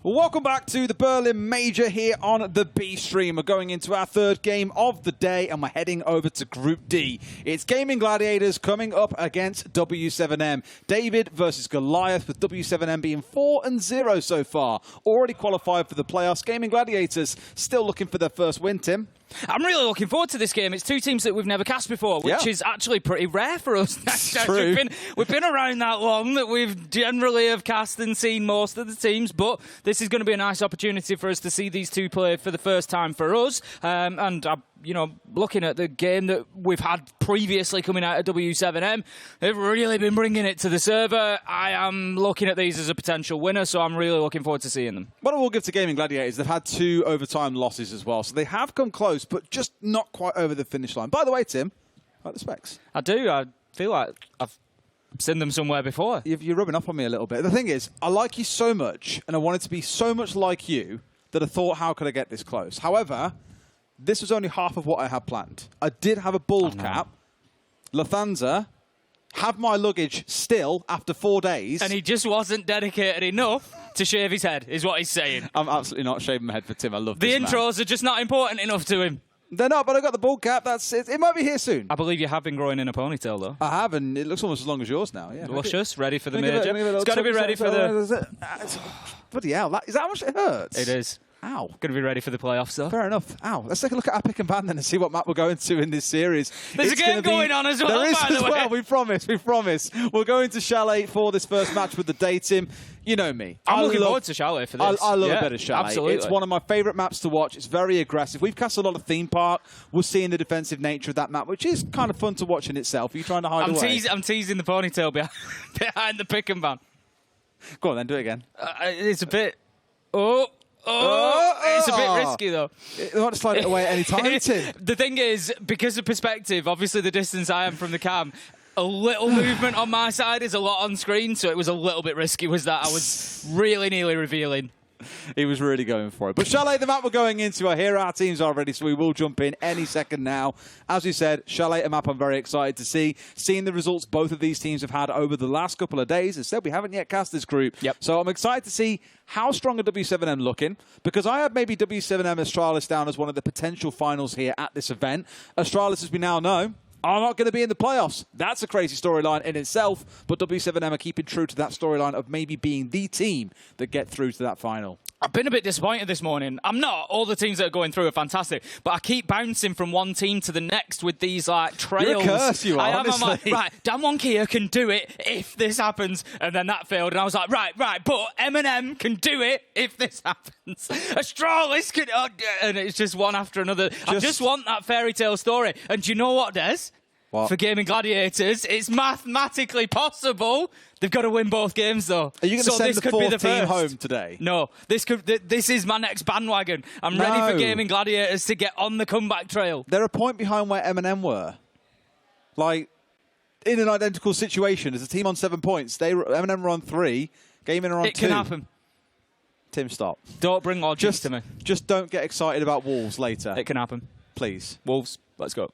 Well, welcome back to the Berlin Major here on the B stream. We're going into our third game of the day and we're heading over to Group D. It's Gaimin Gladiators coming up against W7M. David versus Goliath, with W7M being 4-0 so far. Already qualified for the playoffs. Gaimin Gladiators still looking for their first win, Tim. I'm really looking forward to this game. It's two teams that we've never cast before, which is actually pretty rare for us. True. We've been around that long that we've generally have cast and seen most of the teams, but this is going to be a nice opportunity for us to see these two play for the first time for us. You know, looking at the game that we've had previously coming out of W7M, they've really been bringing it to the server. I am looking at these as a potential winner, so I'm really looking forward to seeing them. What I will give to Gaimin Gladiators, they've had 2 overtime losses as well, so they have come close, but just not quite over the finish line. By the way, Tim, I like the specs. I do. I feel like I've seen them somewhere before. You're rubbing up on me a little bit. The thing is, I like you so much, and I wanted to be so much like you, that I thought, how could I get this close? However, this was only half of what I had planned. I did have a bald cap. Lufthansa have my luggage still after 4 days. And he just wasn't dedicated enough to shave his head, is what he's saying. I'm absolutely not shaving my head for Tim. I love this The intros are just not important enough to him. They're not, but I got the bald cap. That's it. It might be here soon. I believe you have been growing in a ponytail, though. I have, and it looks almost as long as yours now. Yeah. Luscious, ready for the major. It's got to be ready for the... Bloody hell. Is that how much it hurts? It is. Ow. Going to be ready for the playoffs, though. Fair enough. Ow. Let's take a look at our pick and ban then and see what map we're going to in this series. There's a game going on as well, there is by the way. Well. We promise. We promise. We're going to Chalet for this first match with the day, Tim. You know me. I'm looking forward to Chalet for this. I love a bit of Chalet. Absolutely. It's one of my favourite maps to watch. It's very aggressive. We've cast a lot of theme park. We're seeing the defensive nature of that map, which is kind of fun to watch in itself. Are you trying to hide away? I'm teasing the ponytail behind the pick and ban. Go on then, do it again. It's a bit... It's a bit risky, though. They want to slide it away at any time, Tim. The thing is, because of perspective, obviously the distance I am from the cam, a little movement on my side is a lot on screen, so it was a little bit risky, was that. I was really nearly revealing. He was really going for it. But Chalet, the map we're going into, I hear our teams are ready, so we will jump in any second now. As you said, Chalet, a map I'm very excited to see. Seeing the results both of these teams have had over the last couple of days. As said, we haven't yet cast this group. Yep. So I'm excited to see how strong are W7M looking, because I have maybe W7M Astralis down as one of the potential finals here at this event. Astralis, as we now know, are not going to be in the playoffs. That's a crazy storyline in itself, but W7M are keeping true to that storyline of maybe being the team that get through to that final. I've been a bit disappointed this morning. I'm not. All the teams that are going through are fantastic, but I keep bouncing from one team to the next with these like trails. You're a curse, you are, honestly. I'm like, right, Dan Kia can do it if this happens, and then that failed, and I was like, right, but M&M can do it if this happens. Astralis can, and it's just one after another. I just want that fairy tale story. And do you know what, Des? What? For Gaimin Gladiators, it's mathematically possible. They've got to win both games, though. Are you going to send the 4th team home today? No. This is my next bandwagon. I'm ready for Gaimin Gladiators to get on the comeback trail. They're a point behind where M&M were. Like, in an identical situation. As a team on 7 points, M&M were on 3, Gaimin are on 2. It can happen. Tim, stop. Don't bring logic to me. Just don't get excited about Wolves later. It can happen. Please. Wolves, let's go.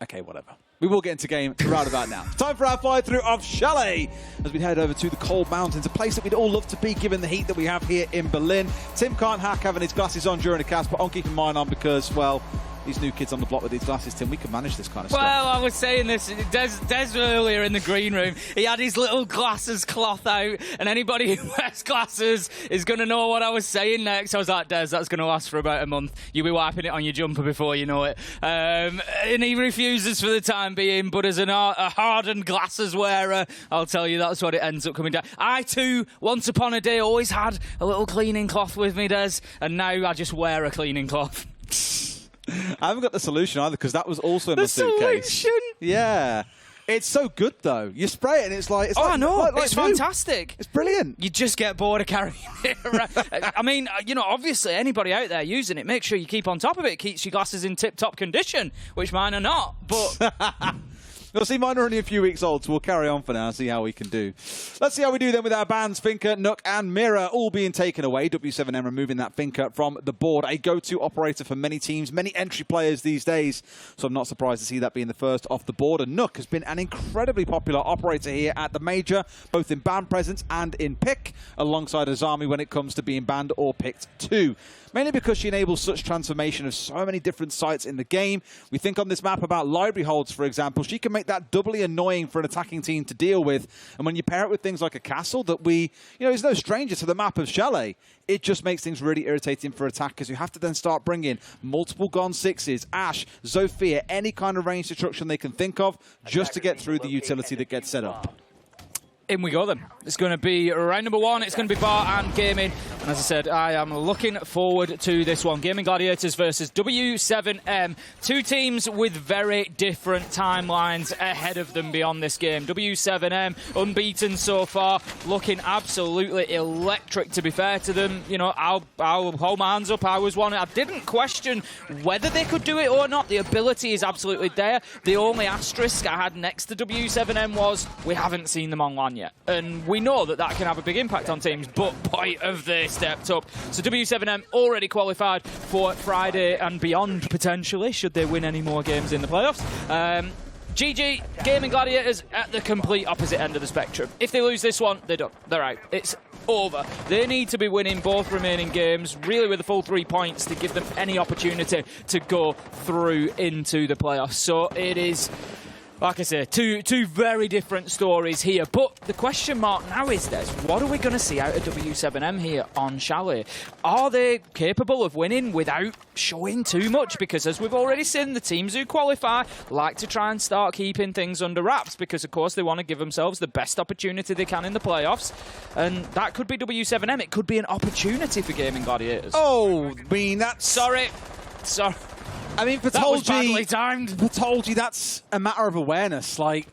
Okay, whatever. We will get into game right about now. Time for our fly-through of Chalet as we head over to the cold mountains, a place that we'd all love to be given the heat that we have here in Berlin. Tim can't hack having his glasses on during a cast, but I'm keeping mine on because, well, these new kids on the block with these glasses, Tim, we can manage this kind of stuff. Well, I was saying this, Des earlier in the green room, he had his little glasses cloth out, and anybody who wears glasses is going to know what I was saying next. I was like, Des, that's going to last for about a month. You'll be wiping it on your jumper before you know it. And he refuses for the time being, but as a hardened glasses wearer, I'll tell you that's what it ends up coming down. I too, once upon a day, always had a little cleaning cloth with me, Des, and now I just wear a cleaning cloth. I haven't got the solution either, because that was also in my suitcase. Solution? Yeah. It's so good, though. You spray it and it's like... I know. It's fantastic. It's brilliant. You just get bored of carrying it around. I mean, you know, obviously, anybody out there using it, make sure you keep on top of it. It keeps your glasses in tip-top condition, which mine are not. But You'll see mine are only a few weeks old, so we'll carry on for now and see how we can do. Let's see how we do then with our bans. Finker, Nook, and Mira all being taken away. W7M removing that Finker from the board. A go-to operator for many teams, many entry players these days. So I'm not surprised to see that being the first off the board. And Nook has been an incredibly popular operator here at the Major, both in ban presence and in pick, alongside Azami when it comes to being banned or picked too. Mainly because she enables such transformation of so many different sites in the game. We think on this map about library holds, for example. She can make that doubly annoying for an attacking team to deal with. And when you pair it with things like a castle that is no stranger to the map of Chalet, it just makes things really irritating for attackers who have to then start bringing multiple Gone 6s, Ashe, Zofia, any kind of range destruction they can think of, just to get through the utility that gets set up. In we go then. It's going to be round number 1. It's going to be Bar and Gaimin. And as I said, I am looking forward to this one. Gaimin Gladiators versus W7M. Two teams with very different timelines ahead of them beyond this game. W7M, unbeaten so far, looking absolutely electric, to be fair to them. You know, I'll hold my hands up. I was one. I didn't question whether they could do it or not. The ability is absolutely there. The only asterisk I had next to W7M was we haven't seen them online yet. And we know that can have a big impact on teams, but boy, have they stepped up. So W7M already qualified for Friday and beyond, potentially, should they win any more games in the playoffs. GG, Gaimin Gladiators at the complete opposite end of the spectrum. If they lose this one, they're done. They're out. It's over. They need to be winning both remaining games, really with the full 3 points to give them any opportunity to go through into the playoffs. So it is, like I say, two very different stories here. But the question mark now is, Des, what are we going to see out of W7M here on Chalet? Are they capable of winning without showing too much? Because as we've already seen, the teams who qualify like to try and start keeping things under wraps because, of course, they want to give themselves the best opportunity they can in the playoffs. And that could be W7M. It could be an opportunity for Gaimin Gladiators. Oh, I mean, that's... Sorry. I mean, Patolgi, that's a matter of awareness. Like,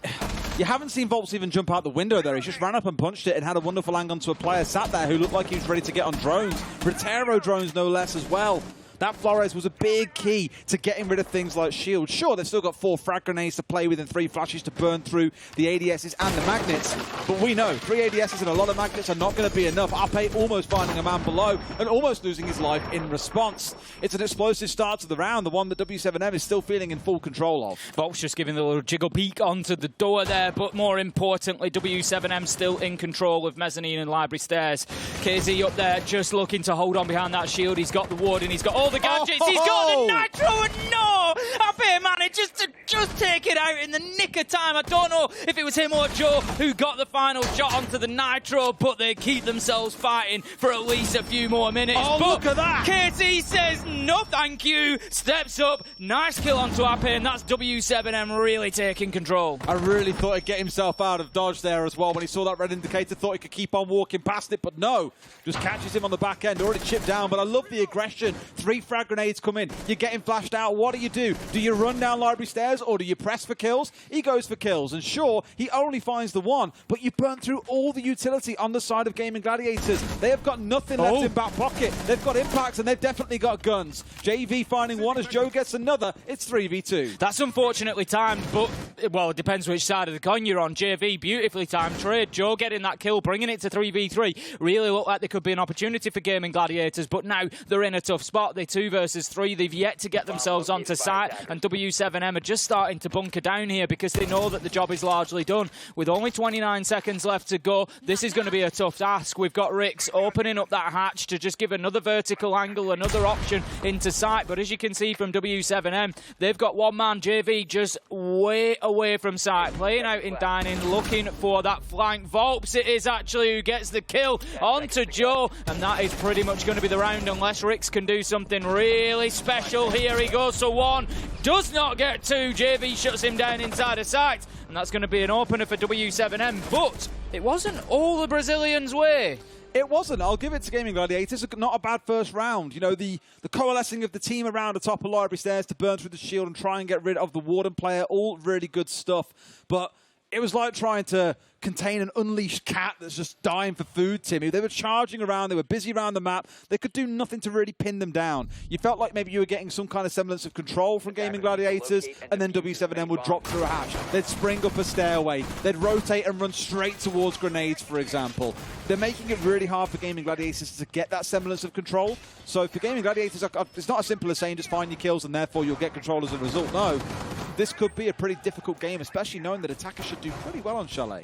you haven't seen Volps even jump out the window there. He just ran up and punched it and had a wonderful angle onto a player sat there who looked like he was ready to get on drones. Rotero drones, no less, as well. That Flores was a big key to getting rid of things like shields. Sure, they've still got 4 frag grenades to play with and 3 flashes to burn through the ADSs and the magnets. But we know 3 ADSs and a lot of magnets are not going to be enough. Ape almost finding a man below and almost losing his life in response. It's an explosive start to the round, the one that W7M is still feeling in full control of. Volks just giving the little jiggle peek onto the door there, but more importantly, W7M still in control of mezzanine and library stairs. KZ up there just looking to hold on behind that shield. He's got the wood and he's got all the gadgets. He's got the nitro and no! Ape managed to just take it out in the nick of time. I don't know if it was him or Joe who got the final shot onto the nitro, but they keep themselves fighting for at least a few more minutes. Oh, but look at that! KZ says no thank you, steps up, nice kill onto Ape, and that's W7M really taking control. I really thought he'd get himself out of dodge there as well when he saw that red indicator, thought he could keep on walking past it, but no, just catches him on the back end, already chipped down, but I love the aggression. 3 frag grenades come in, you're getting flashed out, what do? Do you run down library stairs or do you press for kills? He goes for kills, and sure, he only finds the 1, but you burn through all the utility on the side of Gaimin Gladiators. They have got nothing left in back pocket. They've got impacts and they've definitely got guns. JV finding 1 as Joe gets another. It's 3v2. That's unfortunately timed, but, well, it depends which side of the coin you're on. JV, beautifully timed trade. Joe getting that kill, bringing it to 3v3. Really looked like there could be an opportunity for Gaimin Gladiators, but now they're in a tough spot. They're 2 versus 3. They've yet to get themselves onto site, and W7M are just starting to bunker down here because they know that the job is largely done. With only 29 seconds left to go, this is going to be a tough task. We've got Rix opening up that hatch to just give another vertical angle, another option into sight, but as you can see from W7M, they've got one man, JV, just way away from sight, playing out in dining, looking for that flank. Volps it is actually who gets the kill onto Joe, and that is pretty much going to be the round unless Rix can do something really special. Here he goes for 1, does not get 2. JV shuts him down inside of sight, and that's going to be an opener for W7M, but it wasn't all the Brazilians' way. It wasn't. I'll give it to Gaimin Gladiators. Not a bad first round. You know, the coalescing of the team around the top of library stairs to burn through the shield and try and get rid of the Warden player, all really good stuff. But it was like trying to contain an unleashed cat that's just dying for food, Timmy. They were charging around, they were busy around the map, they could do nothing to really pin them down. You felt like maybe you were getting some kind of semblance of control from Gaimin Gladiators, and then W7M would drop through a hatch. They'd spring up a stairway, they'd rotate and run straight towards grenades, for example. They're making it really hard for Gaimin Gladiators to get that semblance of control. So for Gaimin Gladiators, it's not as simple as saying just find your kills and therefore you'll get control as a result. No, this could be a pretty difficult game, especially knowing that attackers should do pretty well on Chalet.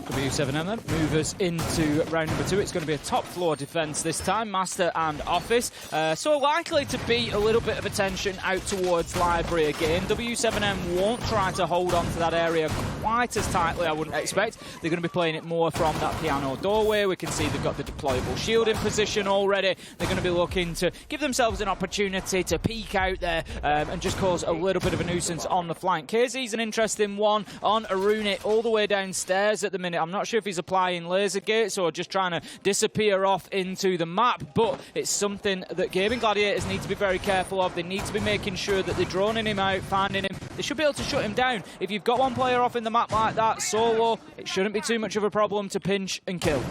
W7M then move us into round number 2. It's going to be a top floor defense this time, Master and Office. So likely to be a little bit of attention out towards Library again. W7M won't try to hold on to that area quite as tightly, I wouldn't expect. They're going to be playing it more from that piano doorway. We can see they've got the deployable shield in position already. They're going to be looking to give themselves an opportunity to peek out there and just cause a little bit of a nuisance on the flank. KZ's an interesting one on Arunit all the way downstairs at the minute. I'm not sure if he's applying laser gates or just trying to disappear off into the map, but it's something that Gaimin Gladiators need to be very careful of. They need to be making sure that they're droning him out, finding him. They should be able to shut him down. If you've got one player off in the map like that, solo, it shouldn't be too much of a problem to pinch and kill.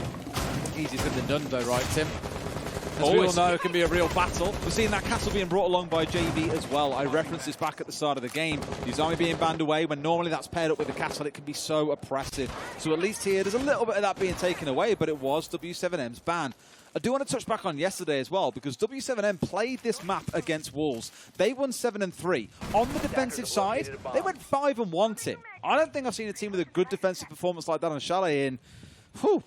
Easier said than done though, right, Tim? As we all know, it can be a real battle. We're seeing that castle being brought along by JV as well. I referenced this back at the start of the game. His army being banned away, when normally that's paired up with the castle, it can be so oppressive. So at least here, there's a little bit of that being taken away, but it was W7M's ban. I do want to touch back on yesterday as well, because W7M played this map against Wolves. They won 7-3. On the defensive side, they went 5-1, Tim. I don't think I've seen a team with a good defensive performance like that on Chalet in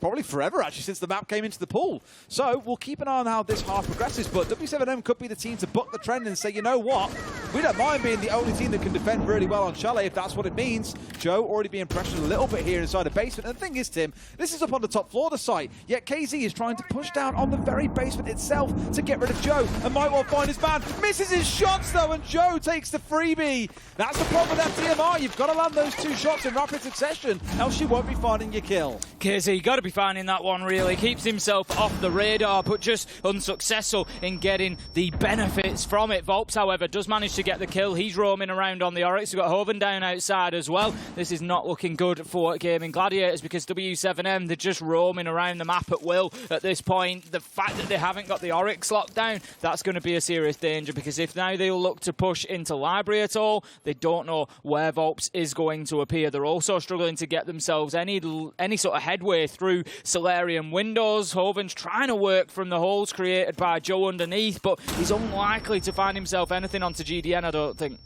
probably forever, actually, since the map came into the pool. So we'll keep an eye on how this half progresses, but W7M could be the team to buck the trend and say, you know what, we don't mind being the only team that can defend really well on Chalet, if that's what it means. Joe already being pressured a little bit here inside the basement. And the thing is, Tim, this is up on the top floor of the site, yet KZ is trying to push down on the very basement itself to get rid of Joe, and might well find his man. Misses his shots, though, and Joe takes the freebie. That's the problem with that TMR. You've got to land those 2 shots in rapid succession, else you won't be finding your kill. KZ got to be finding that one, really. Keeps himself off the radar, but just unsuccessful in getting the benefits from it. Volps, however, does manage to get the kill. He's roaming around on the Oryx. We've got Hoven down outside as well. This is not looking good for Gaimin Gladiators, because W7M, they're just roaming around the map at will at this point. The fact that they haven't got the Oryx locked down, that's going to be a serious danger, because if now they'll look to push into Library at all, they don't know where Volps is going to appear. They're also struggling to get themselves any sort of headway through Solarium windows. Hoven's trying to work from the holes created by Joe underneath, but he's unlikely to find himself anything onto GDN, I don't think.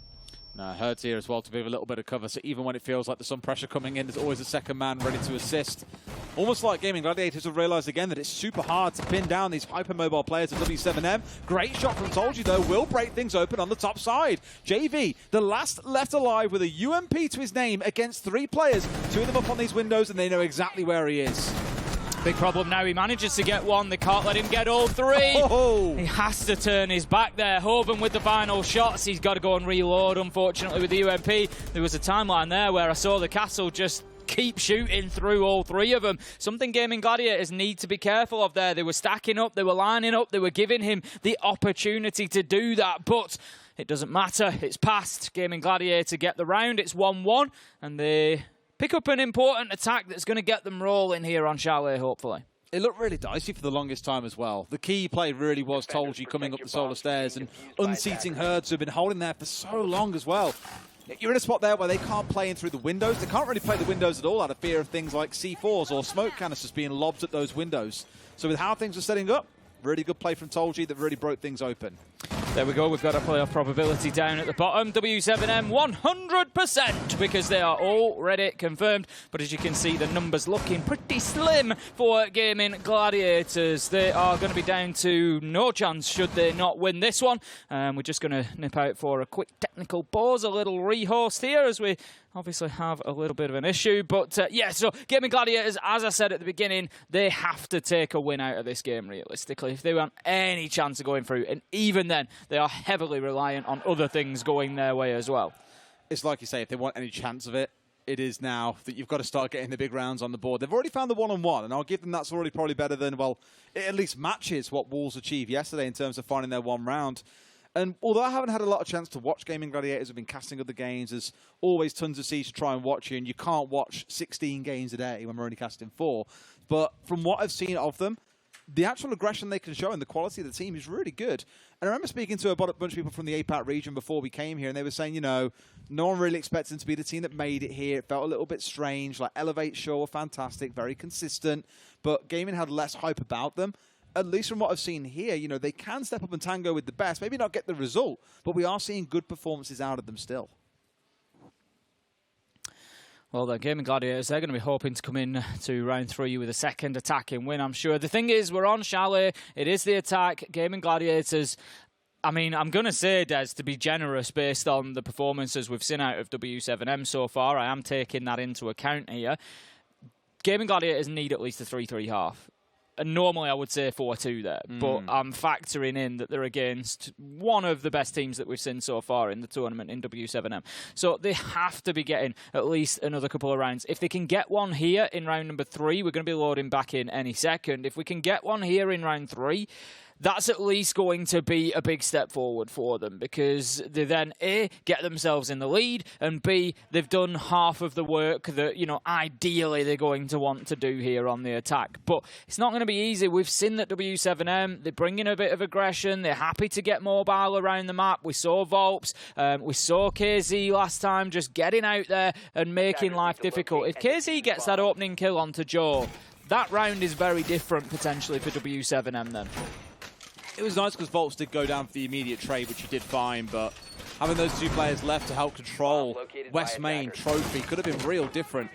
No, Herd's here as well to give a little bit of cover, so even when it feels like there's some pressure coming in, there's always a second man ready to assist. Almost like Gaimin Gladiators have realised again that it's super hard to pin down these hypermobile players of W7M. Great shot from Tolji, though, will break things open on the top side. JV, the last left alive with a UMP to his name against 3 players. 2 of them up on these windows, and they know exactly where he is. Big problem now, he manages to get one. They can't let him get all 3. Oh. He has to turn his back there. Hoven with the final shots. He's got to go and reload, unfortunately, with the UMP. There was a timeline there where I saw the castle just keep shooting through all 3 of them. Something Gaimin Gladiators need to be careful of there. They were stacking up, they were lining up, they were giving him the opportunity to do that, but it doesn't matter. It's past. Gaimin Gladiator get the round. It's 1-1, and they pick up an important attack that's going to get them rolling here on Chalet, hopefully. It looked really dicey for the longest time as well. The key play really was Tolji coming up the solar stairs and unseating Herds, who've been holding there for so long as well. You're in a spot there where they can't play in through the windows. They can't really play the windows at all out of fear of things like C4s or smoke canisters being lobbed at those windows. So with how things are setting up, really good play from Tolji that really broke things open. There we go, we've got a playoff probability down at the bottom. W7M 100% because they are already confirmed. But as you can see, the numbers looking pretty slim for Gaimin Gladiators. They are going to be down to no chance should they not win this one. We're just going to nip out for a quick technical pause, a little rehost here as we obviously have a little bit of an issue. But yeah, so Gaimin Gladiators, as I said at the beginning, they have to take a win out of this game realistically if they want any chance of going through. And even then, they are heavily reliant on other things going their way as well. It's like you say, if they want any chance of it, it is now that you've got to start getting the big rounds on the board. They've already found the one-on-one, and I'll give them that's already probably better than, well, it at least matches what Wolves achieved yesterday in terms of finding their one round. And although I haven't had a lot of chance to watch Gaimin Gladiators, I've been casting other games. There's always tons of seeds to try and watch you, and you can't watch 16 games a day when we're only casting 4. But from what I've seen of them, the actual aggression they can show and the quality of the team is really good. And I remember speaking to a bunch of people from the APAC region before we came here, and they were saying, you know, no one really expected them to be the team that made it here. It felt a little bit strange. Like, Elevate, sure, fantastic, very consistent, but Gaimin had less hype about them. At least from what I've seen here, you know, they can step up and tango with the best. Maybe not get the result, but we are seeing good performances out of them still. Well, the Gaimin Gladiators, they're going to be hoping to come in to round 3 with a second attacking win, I'm sure. The thing is, we're on Chalet. It is the attack. Gaimin Gladiators, I mean, I'm going to say, Des, to be generous based on the performances we've seen out of W7M so far. I am taking that into account here. Gaimin Gladiators need at least a 3-3 half. And normally I would say 4-2 there, but I'm factoring in that they're against one of the best teams that we've seen so far in the tournament in W7M. So they have to be getting at least another couple of rounds. If they can get one here in round number 3, we're going to be loading back in any second. If we can get one here in round 3, that's at least going to be a big step forward for them, because they then, A, get themselves in the lead, and B, they've done half of the work that, you know, ideally they're going to want to do here on the attack. But it's not going to be easy. We've seen that W7M, they bring in a bit of aggression. They're happy to get mobile around the map. We saw Volps, we saw KZ last time just getting out there and making life difficult. If KZ gets that opening kill onto Joe, that round is very different potentially for W7M then. It was nice because Volts did go down for the immediate trade, which he did fine, but having those 2 players left to help control West Main Trophy could have been real different.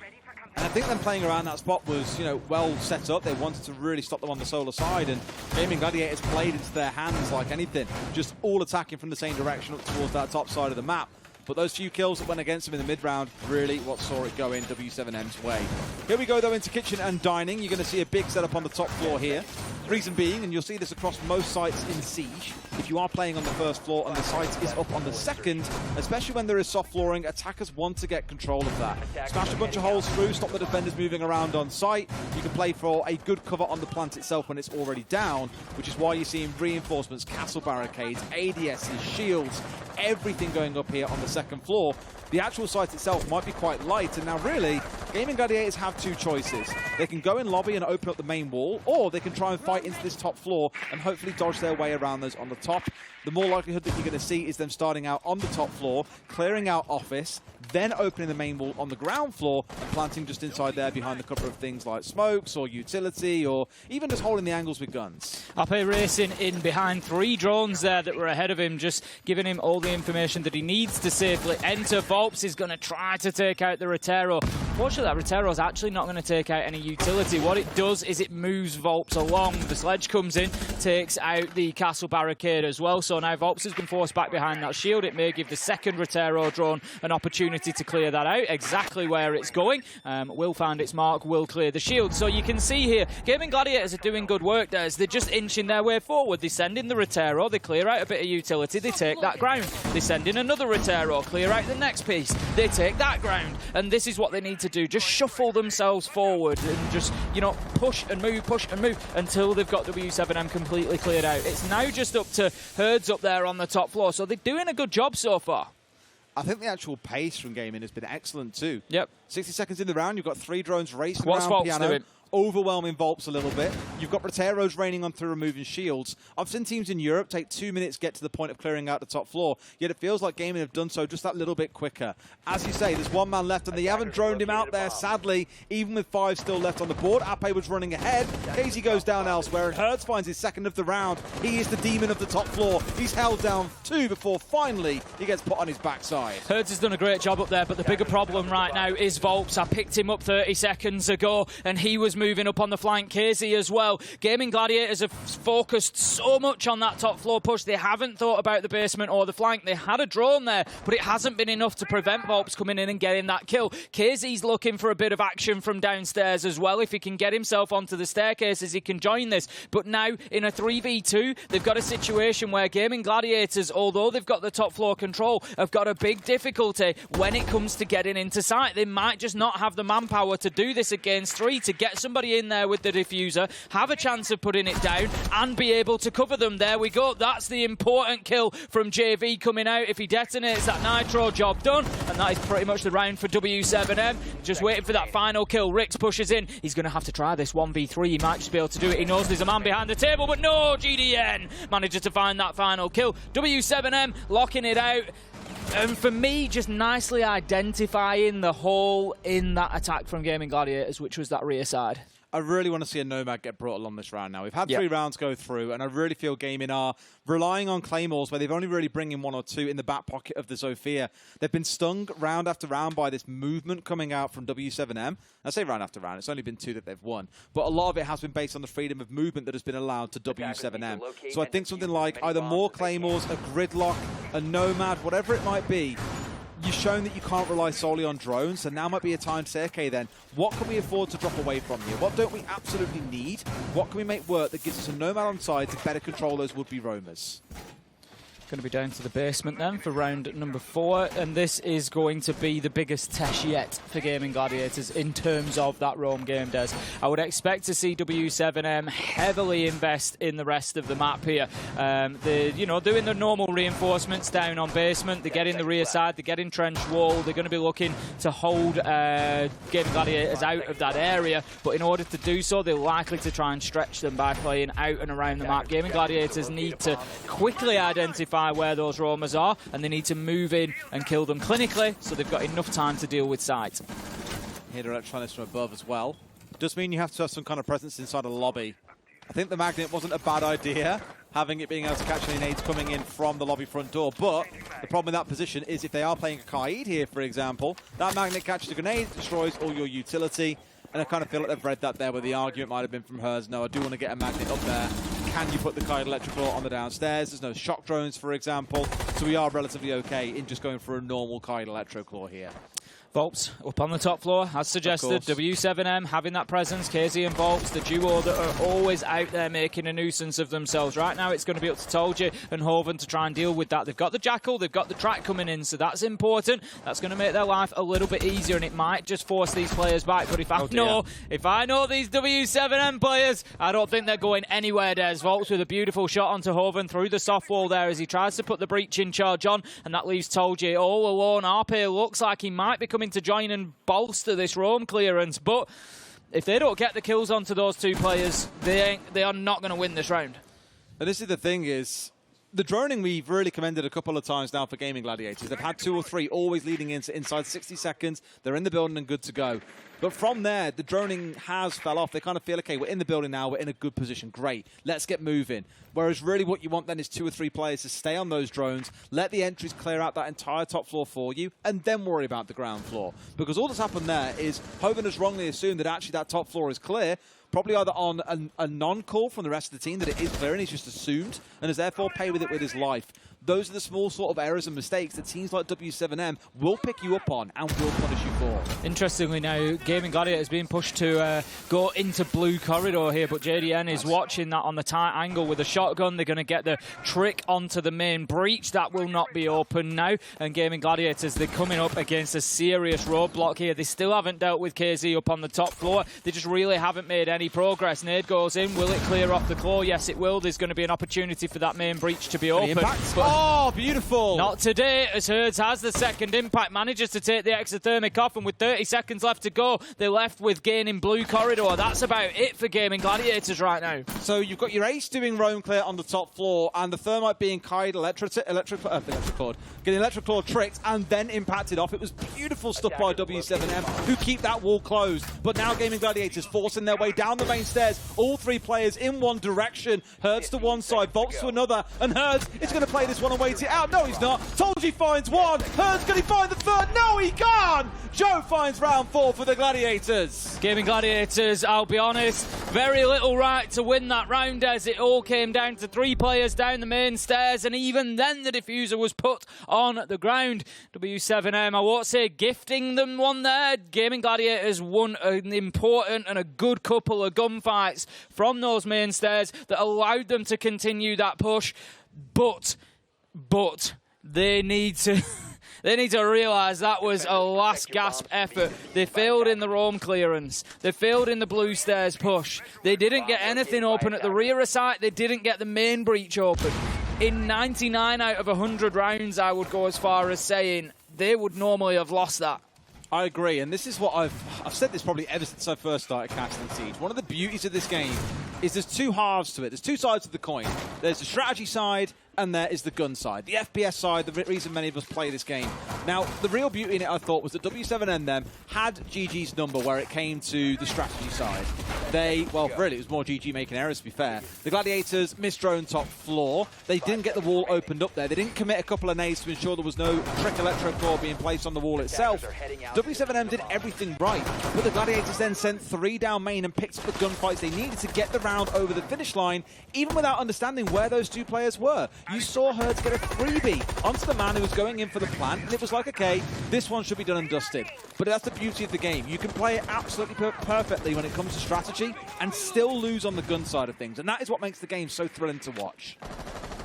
And I think them playing around that spot was, you know, well set up. They wanted to really stop them on the solar side, and Gaimin Gladiators played into their hands like anything, just all attacking from the same direction up towards that top side of the map. But those few kills that went against them in the mid-round, really what saw it go in W7M's way. Here we go, though, into kitchen and dining. You're going to see a big setup on the top floor here. Reason being, and you'll see this across most sites in Siege, if you are playing on the first floor and the site is up on the second, especially when there is soft flooring, attackers want to get control of that. Smash a bunch of holes through, stop the defenders moving around on site. You can play for a good cover on the plant itself when it's already down, which is why you're seeing reinforcements, castle barricades, ADSs, shields, everything going up here on the second floor. The actual site itself might be quite light, and now really, Gaimin Gladiators have 2 choices. They can go in lobby and open up the main wall, or they can try and fight into this top floor and hopefully dodge their way around those on the top. The more likelihood that you're going to see is them starting out on the top floor, clearing out office, then opening the main wall on the ground floor and planting just inside there behind the cover of things like smokes or utility, or even just holding the angles with guns. Ape racing in behind 3 drones there that were ahead of him, just giving him all the information that he needs to safely enter. Volps is going to try to take out the Rotero. Fortunately, that Rotero is actually not going to take out any utility. What it does is it moves Volps along. The sledge comes in, takes out the castle barricade as well. So now Volps has been forced back behind that shield. It may give the second Rotero drone an opportunity to clear that out. Exactly where it's going. Will find its mark, will clear the shield. So you can see here, Gaimin Gladiators are doing good work there as they're just inching their way forward. They send in the Rotero, they clear out a bit of utility, they take that ground. They send in another Rotero, clear out the next piece, they take that ground. And this is what they need to do, just shuffle themselves forward and just, you know, push and move until they've got W7M completely cleared out. It's now just up to Herds up there on the top floor, so they're doing a good job so far. I think the actual pace from Gaimin has been excellent too. Yep. 60 seconds in the round, you've got 3 drones racing What's around Volps Piano. doing? Overwhelming Volps a little bit. You've got Roteros raining on through removing shields. I've seen teams in Europe take 2 minutes to get to the point of clearing out the top floor, yet it feels like Gaimin have done so just that little bit quicker. As you say, there's 1 man left, and they haven't droned him out there, sadly, even with 5 still left on the board. Ape was running ahead. Casey goes down elsewhere, and Hertz finds his second of the round. He is the demon of the top floor. He's held down 2 before finally he gets put on his backside. Hertz has done a great job up there, but the bigger problem right now is Volps. I picked him up 30 seconds ago, and he was moving up on the flank. Casey as well. Gaimin Gladiators have focused so much on that top floor push. They haven't thought about the basement or the flank. They had a drone there, but it hasn't been enough to prevent Volps coming in and getting that kill. Casey's looking for a bit of action from downstairs as well. If he can get himself onto the staircases, he can join this. But now, in a 3v2, they've got a situation where Gaimin Gladiators, although they've got the top floor control, have got a big difficulty when it comes to getting into sight. They might just not have the manpower to do this against 3, to get some somebody in there with the diffuser, have a chance of putting it down, and be able to cover them. There we go. That's the important kill from JV coming out. If he detonates that Nitro, job done. And that is pretty much the round for W7M. Just waiting for that final kill. Rix pushes in. He's going to have to try this 1v3. He might just be able to do it. He knows there's a man behind the table, but no, GDN manages to find that final kill. W7M locking it out. And for me, just nicely identifying the hole in that attack from Gaimin Gladiators, which was that rear side. I really want to see a Nomad get brought along this round now. We've had 3 rounds go through, and I really feel Gaimin are relying on Claymores where they've only really bring in 1 or 2 in the back pocket of the Zofia. They've been stung round after round by this movement coming out from W7M. I say round after round, it's only been 2 that they've won. But a lot of it has been based on the freedom of movement that has been allowed to W7M. So I think something like either more Claymores, a Gridlock, a Nomad, whatever it might be, you've shown that you can't rely solely on drones, so now might be a time to say, okay then, what can we afford to drop away from here? What don't we absolutely need? What can we make work that gives us a Nomad on side to better control those would-be roamers? Going to be down to the basement then for round number 4, and this is going to be the biggest test yet for Gaimin Gladiators in terms of that roam game, Des. I would expect to see W7M heavily invest in the rest of the map here. They're, doing the normal reinforcements down on basement. They get in the rear side, they get in trench wall. They're going to be looking to hold Gaimin Gladiators out of that area, but in order to do so, they're likely to try and stretch them by playing out and around the map. Gaimin Gladiators need to quickly identify where those roamers are, and they need to move in and kill them clinically, so they've got enough time to deal with sight. Hit electronics from above as well. Does mean you have to have some kind of presence inside a lobby. I think the magnet wasn't a bad idea, having it being able to catch any nades coming in from the lobby front door, but the problem in that position is if they are playing a Kaid here, for example, that magnet catches a grenade, destroys all your utility, and I kind of feel like they've read that there where the argument might have been from hers. No, I do want to get a magnet up there. Can you put the Kaid electrical on the downstairs? There's no shock drones, for example. So we are relatively okay in just going for a normal Kaid electroclaw here. Volps up on the top floor, as suggested. W7M having that presence. KZ and Volps, the duo that are always out there making a nuisance of themselves. Right now, it's going to be up to Tolji and Hoven to try and deal with that. They've got the Jackal, they've got the track coming in, so that's important. That's going to make their life a little bit easier, and it might just force these players back. But if I know these W7M players, I don't think they're going anywhere. Des Volps with a beautiful shot onto Hoven through the soft wall there as he tries to put the breach in charge on, and that leaves Tolji all alone. RP looks like he might be coming to join and bolster this roam clearance, but if they don't get the kills onto those 2 players, they are not going to win this round. And this is the thing is, the droning we've really commended a couple of times now for Gaimin Gladiators. They've had 2 or 3 always leading inside 60 seconds. They're in the building and good to go. But from there, the droning has fell off. They kind of feel, okay, we're in the building now, we're in a good position. Great, let's get moving. Whereas really what you want then is 2 or 3 players to stay on those drones, let the entries clear out that entire top floor for you, and then worry about the ground floor. Because all that's happened there is Hoven has wrongly assumed that actually that top floor is clear, probably either on a non-call from the rest of the team that it is clear and he's just assumed, and has therefore paid with it with his life. Those are the small sort of errors and mistakes that teams like W7M will pick you up on and will punish you for. Interestingly now, Gaimin Gladiator is being pushed to go into blue corridor here, but JDN is watching that on the tight angle with a shotgun. They're going to get the trick onto the main breach. That will not be open now, and Gaimin Gladiators, they're coming up against a serious roadblock here. They still haven't dealt with KZ up on the top floor. They just really haven't made any progress. Nade goes in. Will it clear off the claw? Yes, it will. There's going to be an opportunity for that main breach to be open. Oh, beautiful. Not today, as Herds has the second impact, manages to take the exothermic off, and with 30 seconds left to go, they're left with gaining blue corridor. That's about it for Gaimin Gladiators right now. So you've got your Ace doing roam clear on the top floor, and the Thermite being Kaid electroclawed, getting electroclawed tricked, and then impacted off. It was beautiful stuff by W7M, who keep that wall closed. But now Gaimin Gladiators forcing their way down the main stairs. All 3 players in one direction. Herds to one side, Volts to another, and Herds is going to play this one and wait it out. No, he's not. Tolji finds one. Herds, can he find the third? No, he can't. Joe finds round 4 for the Gladiators. Gaimin Gladiators, I'll be honest, very little right to win that round as it all came down to 3 players down the main stairs, and even then the diffuser was put on the ground. W7M, I won't say gifting them one there. Gaimin Gladiators won an important and a good couple of gunfights from those main stairs that allowed them to continue that push, but they need to They need to realise that was a last gasp effort. They failed in the roam clearance. They failed in the blue stairs push. They didn't get anything open at the rear of site. They didn't get the main breach open. In 99 out of 100 rounds, I would go as far as saying they would normally have lost that. I agree, and this is what I've said this probably ever since I first started casting Siege. One of the beauties of this game is there's two halves to it. There's two sides of the coin. There's the strategy side, and there is the gun side. The FPS side, the reason many of us play this game. Now, the real beauty in it, I thought, was that W7M them had GG's number where it came to the strategy side. Well, really, it was more GG making errors, to be fair. The Gladiators missed drone top floor. They didn't get the wall opened up there. They didn't commit a couple of nades to ensure there was no trick electro core being placed on the wall itself. W7M did everything right, but the Gladiators then sent 3 down main and picked up the gunfights they needed to get the round over the finish line, even without understanding where those two players were. You saw Hertz get a freebie onto the man who was going in for the plant, and it was like, okay, this one should be done and dusted. But that's the beauty of the game. You can play it absolutely perfectly when it comes to strategy and still lose on the gun side of things, and that is what makes the game so thrilling to watch.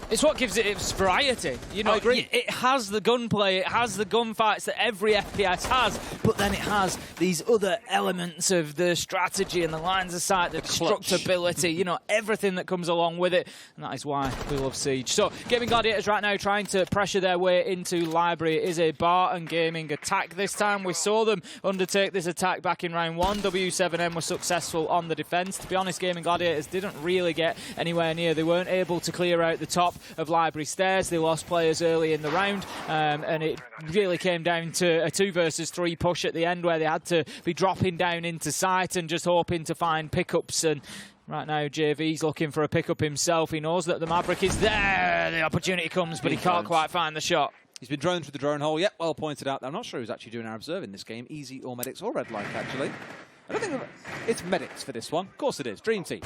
It's what gives it its variety. You know, I agree. It has the gunplay, it has the gunfights that every FPS has, but then it has these other elements of the strategy and the lines of sight, the destructibility, you know, everything that comes along with it. And that is why we love Siege. So, Gaimin Gladiators right now trying to pressure their way into Library. It is a Bar and Gaming attack this time. We saw them undertake this attack back in round 1. W7M was successful on the defence. To be honest, Gaimin Gladiators didn't really get anywhere near. They weren't able to clear out the top of Library stairs. They lost players early in the round, and it really came down to a 2 versus 3 push at the end where they had to be dropping down into sight and just hoping to find pickups. And right now JV's looking for a pickup himself. He knows that the Maverick is there. The opportunity comes, but he can't quite find the shot. He's been droned through the drone hole. Yep, well pointed out. I'm not sure who's actually doing our observing this game. Easy or Medics or Red Light, actually. I don't think it's Medics for this one. Of course it is. Dream Team.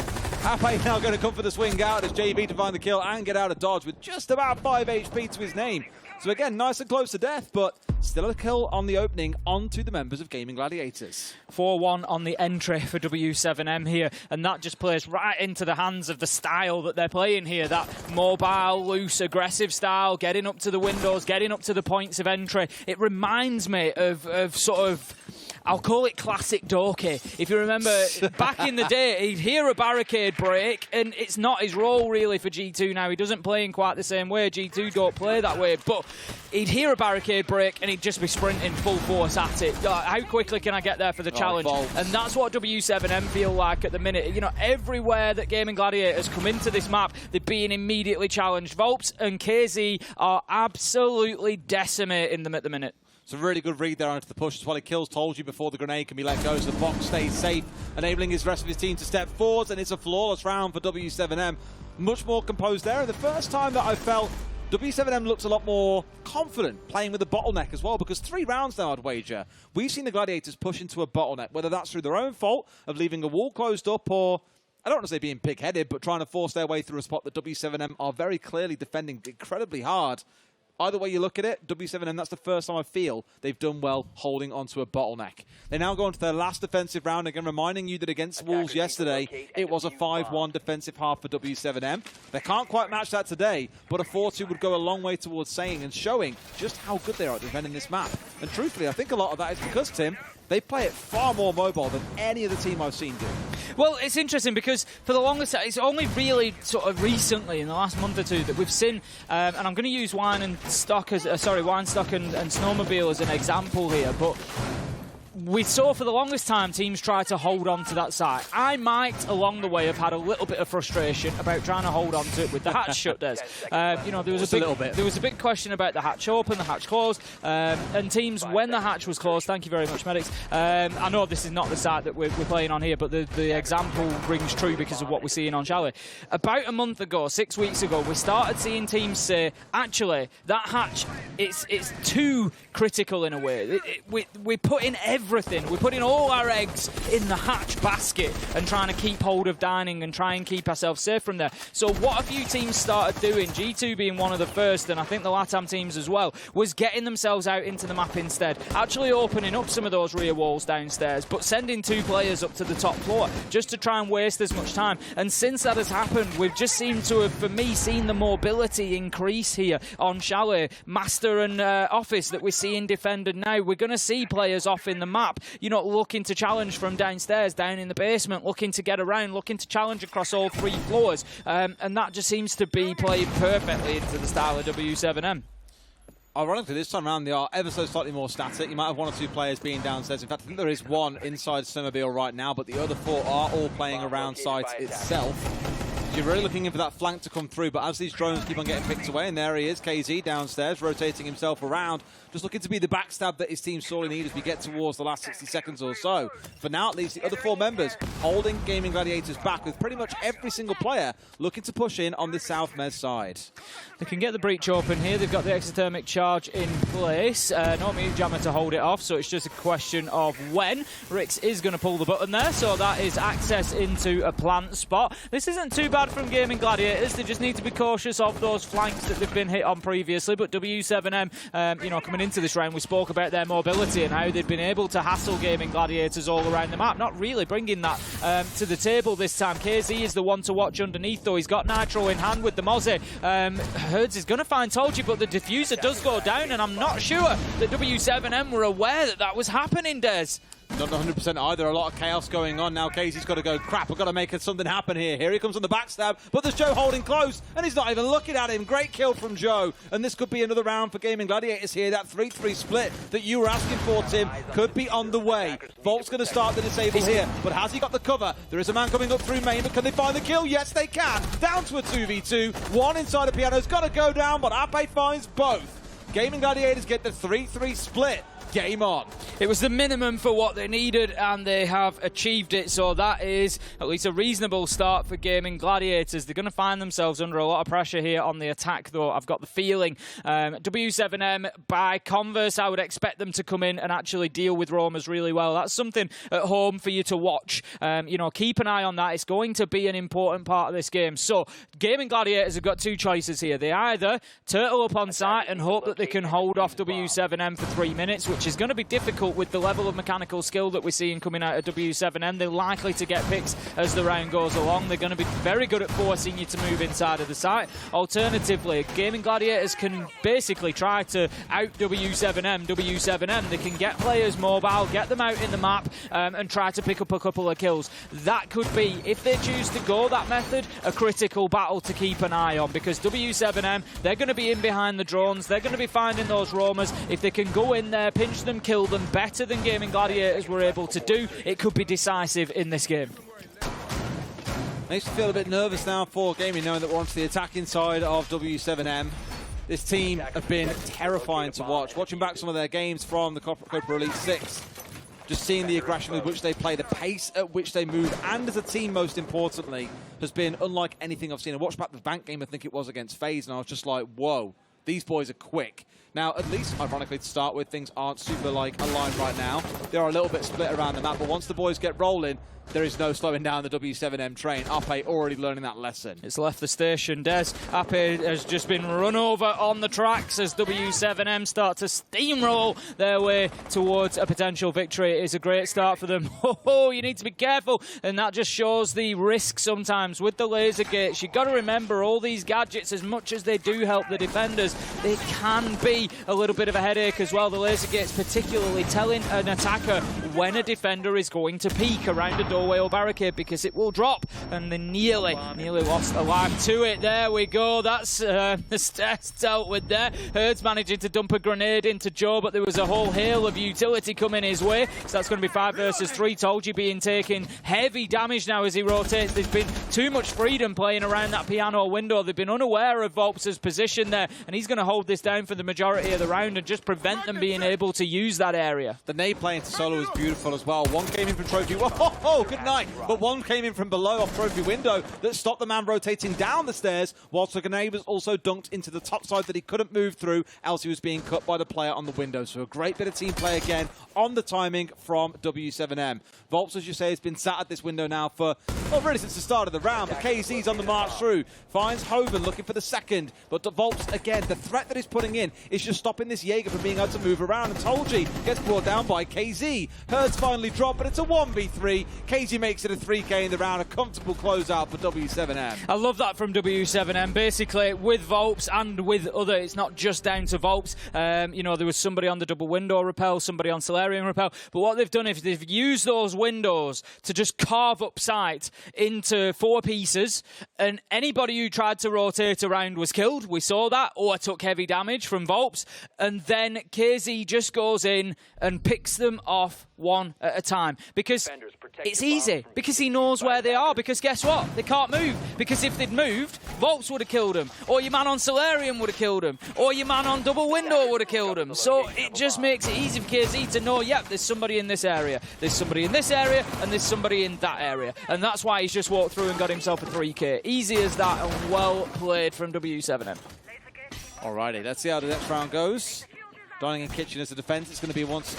Ape now going to come for the swing out as JV to find the kill and get out of dodge with just about 5 HP to his name. So again, nice and close to death, but still a kill on the opening onto the members of Gaimin Gladiators. 4-1 on the entry for W7M here, and that just plays right into the hands of the style that they're playing here. That mobile, loose, aggressive style, getting up to the windows, getting up to the points of entry. It reminds me of sort of, I'll call it classic Doki. If you remember, back in the day, he'd hear a barricade break, and it's not his role really for G2 now. He doesn't play in quite the same way. G2 don't play that way, but he'd hear a barricade break, and he'd just be sprinting full force at it. How quickly can I get there for the challenge? And that's what W7M feel like at the minute. You know, everywhere that Gaimin Gladiators come into this map, they're being immediately challenged. Volps and KZ are absolutely decimating them at the minute. It's a really good read there onto the push as well. He kills Told You before the grenade can be let go, so the box stays safe, enabling his rest of his team to step forwards, and it's a flawless round for W7M. Much more composed there, and the first time that I felt W7M looks a lot more confident playing with a bottleneck as well, because 3 rounds now, I'd wager, we've seen the Gladiators push into a bottleneck, whether that's through their own fault of leaving a wall closed up, or I don't want to say being pig-headed, but trying to force their way through a spot that W7M are very clearly defending incredibly hard. Either way you look at it, W7M, that's the first time I feel they've done well holding onto a bottleneck. They now go into their last defensive round, again reminding you that against Wolves yesterday, it was a 5-1 defensive half for W7M. They can't quite match that today, but a 4-2 would go a long way towards saying and showing just how good they are at defending this map. And truthfully, I think a lot of that is because, Tim, they play it far more mobile than any other team I've seen do. Well, it's interesting because for the longest time, it's only really sort of recently in the last month or two that we've seen, and I'm going to use Winestock and Snowmobile as an example here, but we saw for the longest time teams try to hold on to that site. I might, along the way, have had a little bit of frustration about trying to hold on to it with the hatch shut, Des. You know, there was a big question about the hatch open, the hatch closed, and teams, when the hatch was closed, thank you very much, Medics. I know this is not the site that we're playing on here, but the example rings true because of what we're seeing on Chalet. About a month ago, 6 weeks ago, we started seeing teams say, actually, that hatch, it's too critical in a way. We put in everything everything. We're putting all our eggs in the hatch basket and trying to keep hold of dining and try and keep ourselves safe from there. So what a few teams started doing, G2 being one of the first, and I think the LATAM teams as well, was getting themselves out into the map instead, actually opening up some of those rear walls downstairs, but sending 2 players up to the top floor just to try and waste as much time. And since that has happened, we've just seemed to have, for me, seen the mobility increase here on Chalet, Master and Office that we're seeing defended now. We're going to see players off in the map, you know, looking to challenge from downstairs, down in the basement, looking to get around, looking to challenge across all 3 floors. And that just seems to be played perfectly into the style of W7M. Ironically, this time around, they are ever so slightly more static. You might have 1 or 2 players being downstairs. In fact, I think there is 1 inside Snowmobile right now, but the other 4 are all playing around site itself. You're really looking in for that flank to come through, but as these drones keep on getting picked away, and there he is, KZ downstairs, rotating himself around, just looking to be the backstab that his team sorely need as we get towards the last 60 seconds or so. For now, at least, the other 4 members holding Gaimin Gladiators back, with pretty much every single player looking to push in on the South Mez side. They can get the breach open here. They've got the exothermic charge in place. No mute jammer to hold it off, so it's just a question of when. Rix is going to pull the button there, so that is access into a plant spot. This isn't too bad from Gaimin Gladiators. They just need to be cautious of those flanks that they've been hit on previously, but W7M, you know, coming into this round, we spoke about their mobility and how they've been able to hassle Gaimin Gladiators all around the map, not really bringing that to the table this time. KZ is the one to watch underneath, though. He's got Nitro in hand with the Mozzie. Herds is going to find Tolji, but the diffuser does go down, and I'm not sure that W7M were aware that that was happening, Des. Not 100% either. A lot of chaos going on now. Casey's got to go, crap, I've got to make something happen here. Here he comes on the backstab, but there's Joe holding close, and he's not even looking at him. Great kill from Joe, and this could be another round for Gaimin Gladiators here. That 3-3 split that you were asking for, Tim, could be on the way. Volt's going to start the disable here, but has he got the cover? There is a man coming up through main, but can they find the kill? Yes, they can. Down to a 2v2. 1 inside the piano's got to go down, but Ape finds both. Gaimin Gladiators get the 3-3 split. Game on. It was the minimum for what they needed, and they have achieved it, so that is at least a reasonable start for Gaimin Gladiators. They're going to find themselves under a lot of pressure here on the attack, though. I've got the feeling W7M, by converse, I would expect them to come in and actually deal with roamers really well. That's something at home for you to watch. You know, keep an eye on that. It's going to be an important part of this game. So Gaimin Gladiators have got 2 choices here. They either turtle up on site and hope that they can hold off W7M for 3 minutes, which is going to be difficult with the level of mechanical skill that we're seeing coming out of W7M. They're likely to get picks as the round goes along. They're going to be very good at forcing you to move inside of the site. Alternatively, Gaimin Gladiators can basically try to out W7M. They can get players mobile, get them out in the map, and try to pick up a couple of kills. That could be, if they choose to go that method, a critical battle to keep an eye on, because W7M, they're going to be in behind the drones. They're going to be finding those roamers. If they can go in there, pinch them, kill them better than Gaimin Gladiators were able to do, it could be decisive in this game. Makes me feel a bit nervous now for Gaimin, knowing that we're onto the attacking side of W7M. This team have been terrifying to watch. Watching back some of their games from the Copa Elite 6, just seeing the aggression with which they play, the pace at which they move, and as a team, most importantly, has been unlike anything I've seen. I watched back the Bank game, I think it was, against FaZe, and I was just like, whoa, these boys are quick. Now, at least, ironically, to start with, things aren't super, aligned right now. They are a little bit split around the map, but once the boys get rolling, there is no slowing down the W7M train. Ape already learning that lesson. It's left the station. Des, Ape has just been run over on the tracks as W7M start to steamroll their way towards a potential victory. It is a great start for them. Oh, you need to be careful, and that just shows the risk sometimes with the laser gates. You've got to remember, all these gadgets, as much as they do help the defenders, they can be a little bit of a headache as well. The laser gates particularly telling an attacker when a defender is going to peek around a doorway or barricade, because it will drop, and they nearly lost a life to it. There we go. That's the stress dealt with there. Herds managing to dump a grenade into Joe, but there was a whole hail of utility coming his way, so that's going to be 5 versus 3. Tolji being taking heavy damage now as he rotates. There's been too much freedom playing around that piano window. They've been unaware of Volp's position there, and he's going to hold this down for the majority of the round and just prevent them being able to use that area. The nade play into solo is beautiful as well. One came in from Trophy. Whoa! good night. But one came in from below off trophy window that stopped the man rotating down the stairs, whilst the grenade was also dunked into the top side that he couldn't move through, else he was being cut by the player on the window. So a great bit of team play again on the timing from W7M. Volps, as you say, has been sat at this window now for, well, really since the start of the round. But KZ's on the march through, finds Hoven looking for the second. But Volps, again, the threat that he's putting in is just stopping this Jaeger from being able to move around. And Tolji gets brought down by KZ. Herds finally drop, but it's a 1v3. KZ makes it a 3k in the round, a comfortable closeout for W7M. I love that from W7M. Basically, with Volps and with other, it's not just down to Volps. You know, there was somebody on the double window repel, somebody on Solarium repel. But what they've done is they've used those windows to just carve up site into 4 pieces, and anybody who tried to rotate around was killed. We saw that, or took heavy damage from Volps, and then KZ just goes in and picks them off one at a time, because it's easy, because he knows where they are, because guess what? They can't move, because if they'd moved, Volps would have killed him, or your man on Solarium would have killed him, or your man on double window would have killed him. So it just makes it easy for KZ to know, yep, there's somebody in this area, there's somebody in this area, and there's somebody in that area. And that's why he's just walked through and got himself a 3k. Easy as that, and well played from W7M. Alrighty, let's see how the next round goes. Dining and kitchen as a defense. It's going to be once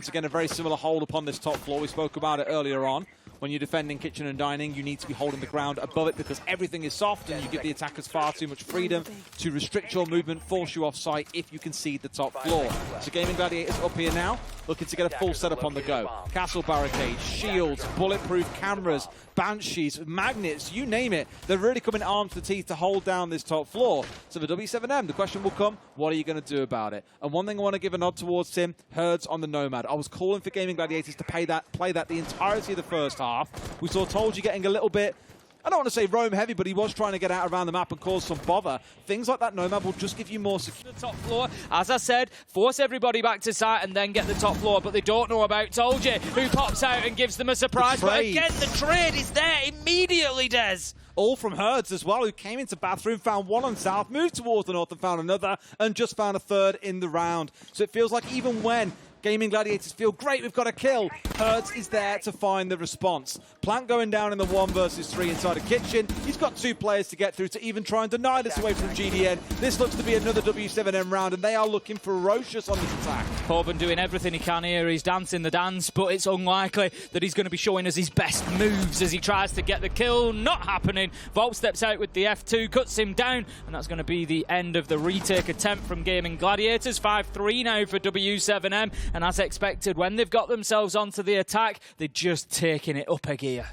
again a very similar hold upon this top floor. We spoke about it earlier on. When you're defending kitchen and dining, you need to be holding the ground above it, because everything is soft and you give the attackers far too much freedom to restrict your movement, force you off site if you concede the top floor. So Gaimin Gladiators up here now, looking to get a full setup on the go. Castle barricades, shields, bulletproof cameras, banshees, magnets, you name it. They're really coming armed to the teeth to hold down this top floor. So for W7M, the question will come, what are you going to do about it? And one thing I want to give a nod towards Tim, Herds on the Nomad. I was calling for Gaimin Gladiators to play that the entirety of the first half. We saw Tolji getting a little bit, I don't want to say roam heavy, but he was trying to get out around the map and cause some bother. Things like that Nomad will just give you more security. The top floor, as I said, force everybody back to site and then get the top floor, but they don't know about Tolji, who pops out and gives them a surprise. But again, the trade is there immediately, Des. All from Herds as well, who came into bathroom, found one on south, moved towards the north and found another, and just found a third in the round. So it feels like even when Gaimin Gladiators feel great, we've got a kill, Herds is there to find the response. Plant going down in the 1 versus 3 inside a kitchen. He's got 2 players to get through to even try and deny this away from GDN. This looks to be another W7M round, and they are looking ferocious on this attack. Corbin doing everything he can here. He's dancing the dance, but it's unlikely that he's going to be showing us his best moves as he tries to get the kill. Not happening. Volp steps out with the F2, cuts him down, and that's going to be the end of the retake attempt from Gaimin Gladiators. 5-3 now for W7M. And as expected, when they've got themselves onto the attack, they're just taking it up a gear.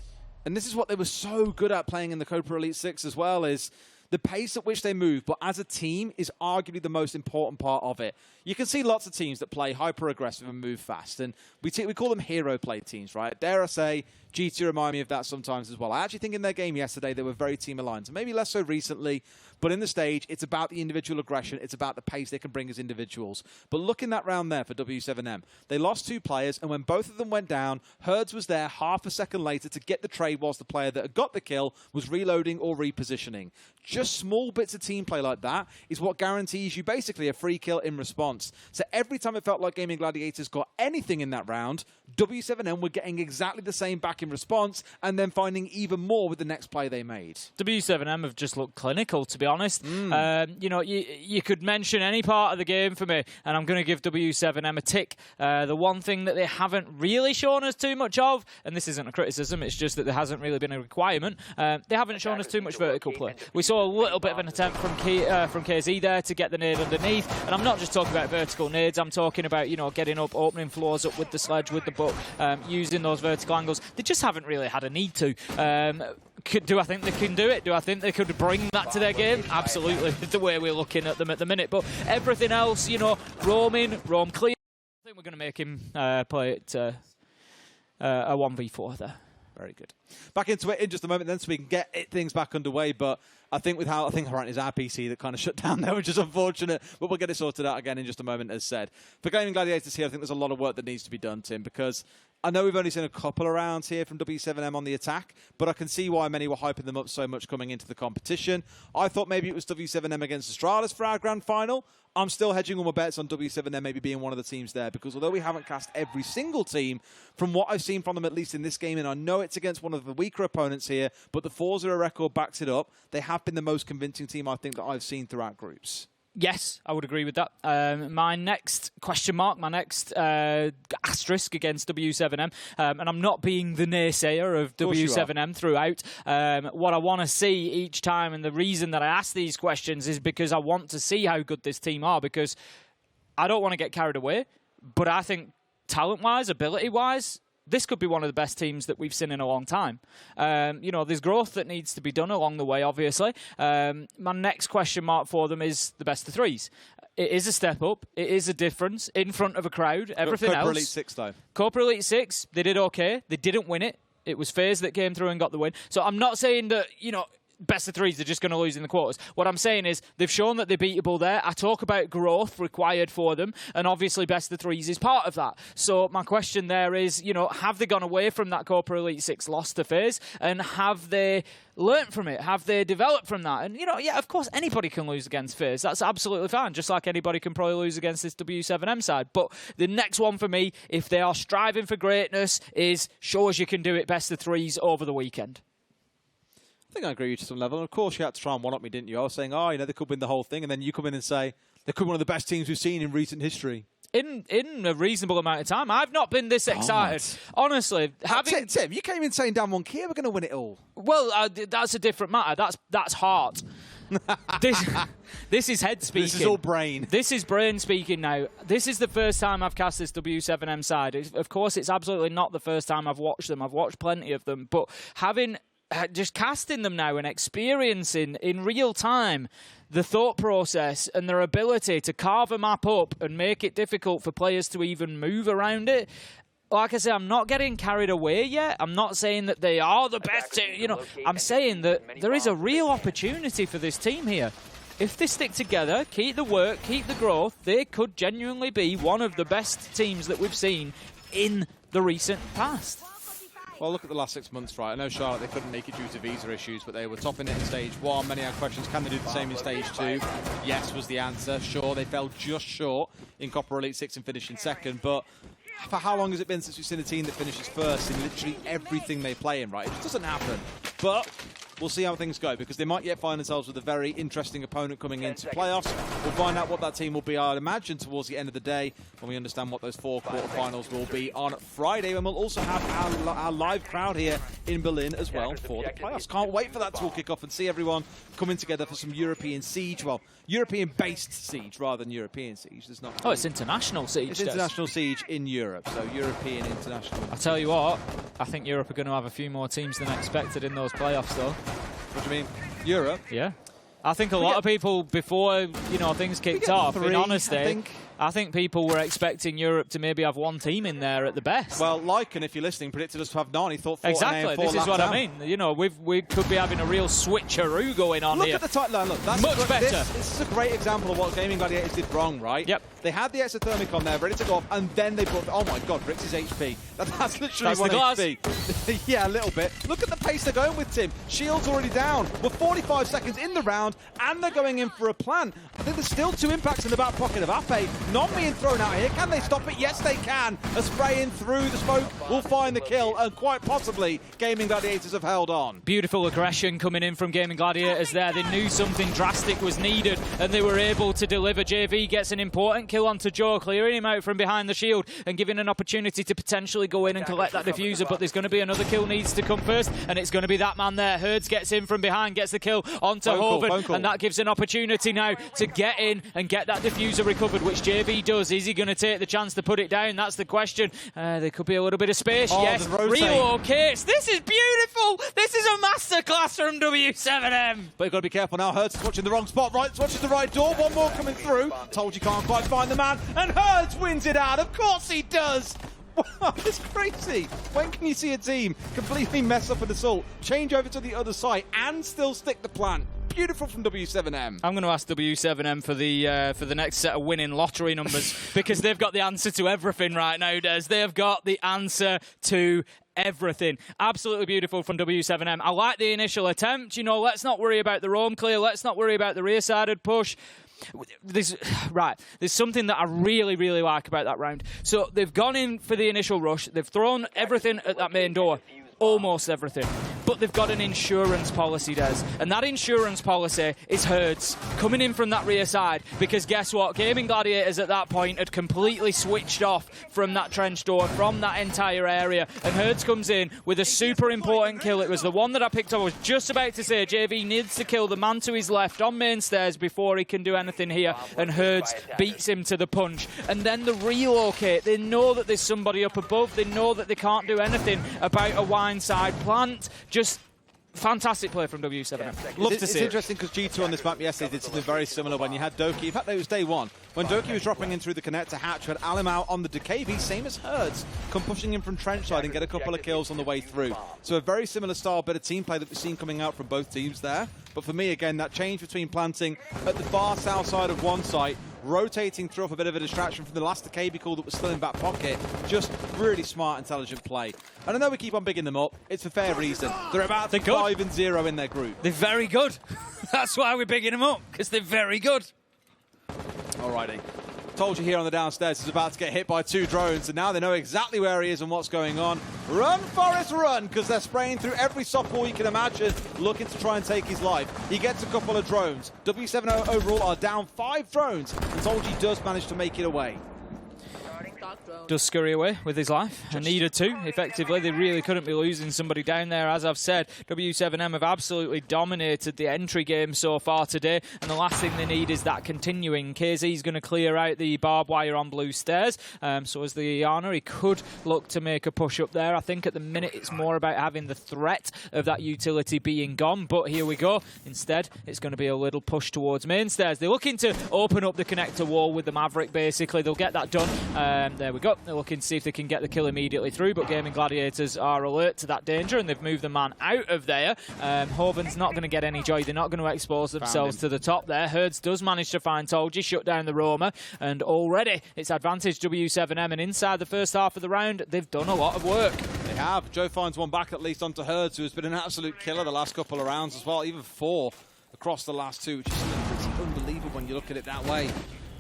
And this is what they were so good at playing in the Copa Elite 6 as well, is the pace at which they move, but as a team is arguably the most important part of it. You can see lots of teams that play hyper-aggressive and move fast, and we call them hero play teams, right? Dare I say, GT remind me of that sometimes as well. I actually think in their game yesterday, they were very team-aligned, so maybe less so recently, but in the stage, it's about the individual aggression, it's about the pace they can bring as individuals. But look in that round there for W7M. They lost 2 players, and when both of them went down, Herds was there half a second later to get the trade whilst the player that had got the kill was reloading or repositioning. Just small bits of team play like that is what guarantees you basically a free kill in response. So every time it felt like Gaimin Gladiators got anything in that round, W7M were getting exactly the same back in response and then finding even more with the next play they made. W7M have just looked clinical, to be honest. You know, you could mention any part of the game for me, and I'm going to give W7M a tick. The one thing that they haven't really shown us too much of, and this isn't a criticism, it's just that there hasn't really been a requirement, they haven't shown us too much vertical play. We saw a little bit of an attempt from KZ there to get the nade underneath, and I'm not just talking about vertical nades, I'm talking about, you know, getting up, opening floors up with the sledge, with the book, using those vertical angles. They just haven't really had a need to. Do I think they can do it? Do I think they could bring that to their game? Absolutely, the way we're looking at them at the minute. But everything else, you know, roam clear. I think we're going to make him play it a 1v4 there. Very good. Back into it in just a moment then, so we can get things back underway. But I think with how it's our PC that kind of shut down there, which is unfortunate. But we'll get it sorted out again in just a moment, as said. For Gaimin Gladiators here, I think there's a lot of work that needs to be done, Tim, because I know we've only seen a couple of rounds here from W7M on the attack, but I can see why many were hyping them up so much coming into the competition. I thought maybe it was W7M against Astralis for our grand final. I'm still hedging all my bets on W7M maybe being one of the teams there, because although we haven't cast every single team, from what I've seen from them, at least in this game, and I know it's against one of the weaker opponents here, but the 4-0 record backs it up. They have been the most convincing team, I think, that I've seen throughout groups. Yes, I would agree with that. My next question mark, my next asterisk against W7M, and I'm not being the naysayer of W7M throughout. What I want to see each time, and the reason that I ask these questions is because I want to see how good this team are, because I don't want to get carried away, but I think talent-wise, ability-wise, this could be one of the best teams that we've seen in a long time. You know, there's growth that needs to be done along the way, obviously. My next question mark for them is the best of threes. It is a step up. It is a difference in front of a crowd. Everything else. Corporate Elite 6, though. Corporate Elite 6, they did okay. They didn't win it. It was FaZe that came through and got the win. So I'm not saying that, you know, best of threes, they're just going to lose in the quarters. What I'm saying is they've shown that they're beatable there. I talk about growth required for them, and obviously best of threes is part of that. So my question there is, you know, have they gone away from that Corporate Elite 6 loss to FaZe, and have they learnt from it? Have they developed from that? And, you know, yeah, of course, anybody can lose against FaZe. That's absolutely fine, just like anybody can probably lose against this W7M side. But the next one for me, if they are striving for greatness, is show us you can do it best of threes over the weekend. I think I agree with you to some level. And of course, you had to try and one-up me, didn't you? I was saying, oh, you know, they could win the whole thing. And then you come in and say, they could be one of the best teams we've seen in recent history. In a reasonable amount of time. I've not been this excited. Honestly. Tim, you came in saying down one key, we're going to win it all. Well, that's a different matter. That's heart. This is head speaking. This is all brain. This is brain speaking now. This is the first time I've cast this W7M side. Of course, it's absolutely not the first time I've watched them. I've watched plenty of them. But just casting them now and experiencing in real time the thought process and their ability to carve a map up and make it difficult for players to even move around it. Like I say, I'm not getting carried away yet. I'm not saying that they are the best team. You know, I'm saying that there is a real opportunity for this team here. If they stick together, keep the work, keep the growth, they could genuinely be one of the best teams that we've seen in the recent past. Well, look at the last 6 months, right? I know Charlotte, they couldn't make it due to visa issues, but they were topping it in Stage 1. Many had questions, can they do the same in Stage 2? Yes was the answer. Sure, they fell just short in Copper Elite 6 and finishing second, but for how long has it been since we've seen a team that finishes first in literally everything they play in, right? It just doesn't happen. But we'll see how things go, because they might yet find themselves with a very interesting opponent coming into playoffs. We'll find out what that team will be, I'd imagine, towards the end of the day, when we understand what those 4 quarterfinals will be on Friday. And we'll also have our live crowd here in Berlin as well for the playoffs. Can't wait for that to all kick off and see everyone coming together for some European Siege. Well, European-based Siege rather than European Siege. There's not. Oh, it's international Siege. It's international Siege in Europe, so European international. I tell you what, I think Europe are going to have a few more teams than expected in those playoffs, though. What do you mean? Europe? Yeah. I think a lot of people, before, you know, things kicked off, in honesty, I think people were expecting Europe to maybe have one team in there at the best. Well, Lycan, if you're listening, predicted us to have 9. He thought 4 exactly. This is what I mean. You know, we could be having a real switcheroo going on here. Look at the timeline. Look, that's much better. This is a great example of what Gaimin Gladiators did wrong, right? Yep. They had the exothermic on there, ready to go off, and then they brought. Oh my God, Brix's HP. That's literally 1 HP. Yeah, a little bit. Look at the pace they're going with, Tim. Shield's already down. We're 45 seconds in the round, and they're going in for a plant. I think there's still 2 impacts in the back pocket of Ape. Not being thrown out here. Can they stop it? Yes, they can. A spray in through the smoke will find the kill, and quite possibly Gaimin Gladiators have held on. Beautiful aggression coming in from Gaimin Gladiators there. They knew something drastic was needed, and they were able to deliver. JV gets an important kill onto Joe, clearing him out from behind the shield and giving an opportunity to potentially go in and collect that diffuser, but there's going to be another kill needs to come first, and it's going to be that man there. Herds gets in from behind, gets the kill onto Hoven, and that gives an opportunity now to get in and get that diffuser recovered, which JV does. Is he going to take the chance to put it down? That's the question. There could be a little bit of space. Yes, relocates. This is beautiful. This is a masterclass from W7M. But you've got to be careful now. Herds is watching the wrong spot. Right, watches the right door. One more coming through. Told you can't quite find the man. And Herds wins it out. Of course he does. Wow, it's crazy. When can you see a team completely mess up an assault, change over to the other side, and still stick the plan? beautiful from W7M. I'm going to ask W7M for the next set of winning lottery numbers because they've got the answer to everything right now, Des. They have got the answer to everything. Absolutely beautiful from W7M. I like the initial attempt. You know, let's not worry about the roam clear. Let's not worry about the rear-sided push. There's something that I really, really like about that round. So they've gone in for the initial rush. They've thrown everything at that main door. Almost everything. But they've got an insurance policy, Des. And that insurance policy is Herds coming in from that rear side. Because guess what? Gaimin Gladiators at that point had completely switched off from that trench door, from that entire area. And Herds comes in with a super important kill. It was the one that I picked up. I was just about to say JV needs to kill the man to his left on main stairs before he can do anything here. And Herds beats him to the punch. And then the relocate. They know that there's somebody up above. They know that they can't do anything about a wide side plant. Just fantastic play from W7M. Love to see it. It's interesting because G2 on this map yesterday did something very similar when you had Doki. In fact, it was day one. When Doki was dropping in through the connector hatch, you had Alim out on the DKB, same as Herds, come pushing in from trench side and get a couple of kills on the way through. So a very similar style bit of team play that we've seen coming out from both teams there. But for me, again, that change between planting at the far south side of one site, rotating through off a bit of a distraction from the last DKB call that was still in back pocket. Just really smart, intelligent play. And I know we keep on bigging them up. It's for fair reason. They're about 5-0 in their group. They're very good. That's why we're bigging them up, because they're very good. Alrighty. Told you here on the downstairs he's about to get hit by 2 drones, and now they know exactly where he is and what's going on. Run, Forrest, run, because they're spraying through every softball you can imagine, looking to try and take his life. He gets a couple of drones. W7 overall are down 5 drones, and Tolji does manage to make it away. Does scurry away with his life, and needed to, effectively. They really couldn't be losing somebody down there. As I've said, W7M have absolutely dominated the entry game so far today, and the last thing they need is that continuing. KZ's going to clear out the barbed wire on blue stairs, so as the Iana, he could look to make a push up there. I think at the minute it's more about having the threat of that utility being gone, but here we go. Instead, it's going to be a little push towards main stairs. They're looking to open up the connector wall with the Maverick, basically. They'll get that done. There we go. They're looking to see if they can get the kill immediately through, but Gaimin Gladiators are alert to that danger, and they've moved the man out of there. Hoven's not going to get any joy. They're not going to expose themselves to the top there. Herds does manage to find Tolji, shut down the roamer, and already it's advantage W7M, and inside the first half of the round, they've done a lot of work. They have. Joe finds one back at least onto Herds, who has been an absolute killer the last couple of rounds as well, even 4 across the last 2, which is pretty unbelievable when you look at it that way.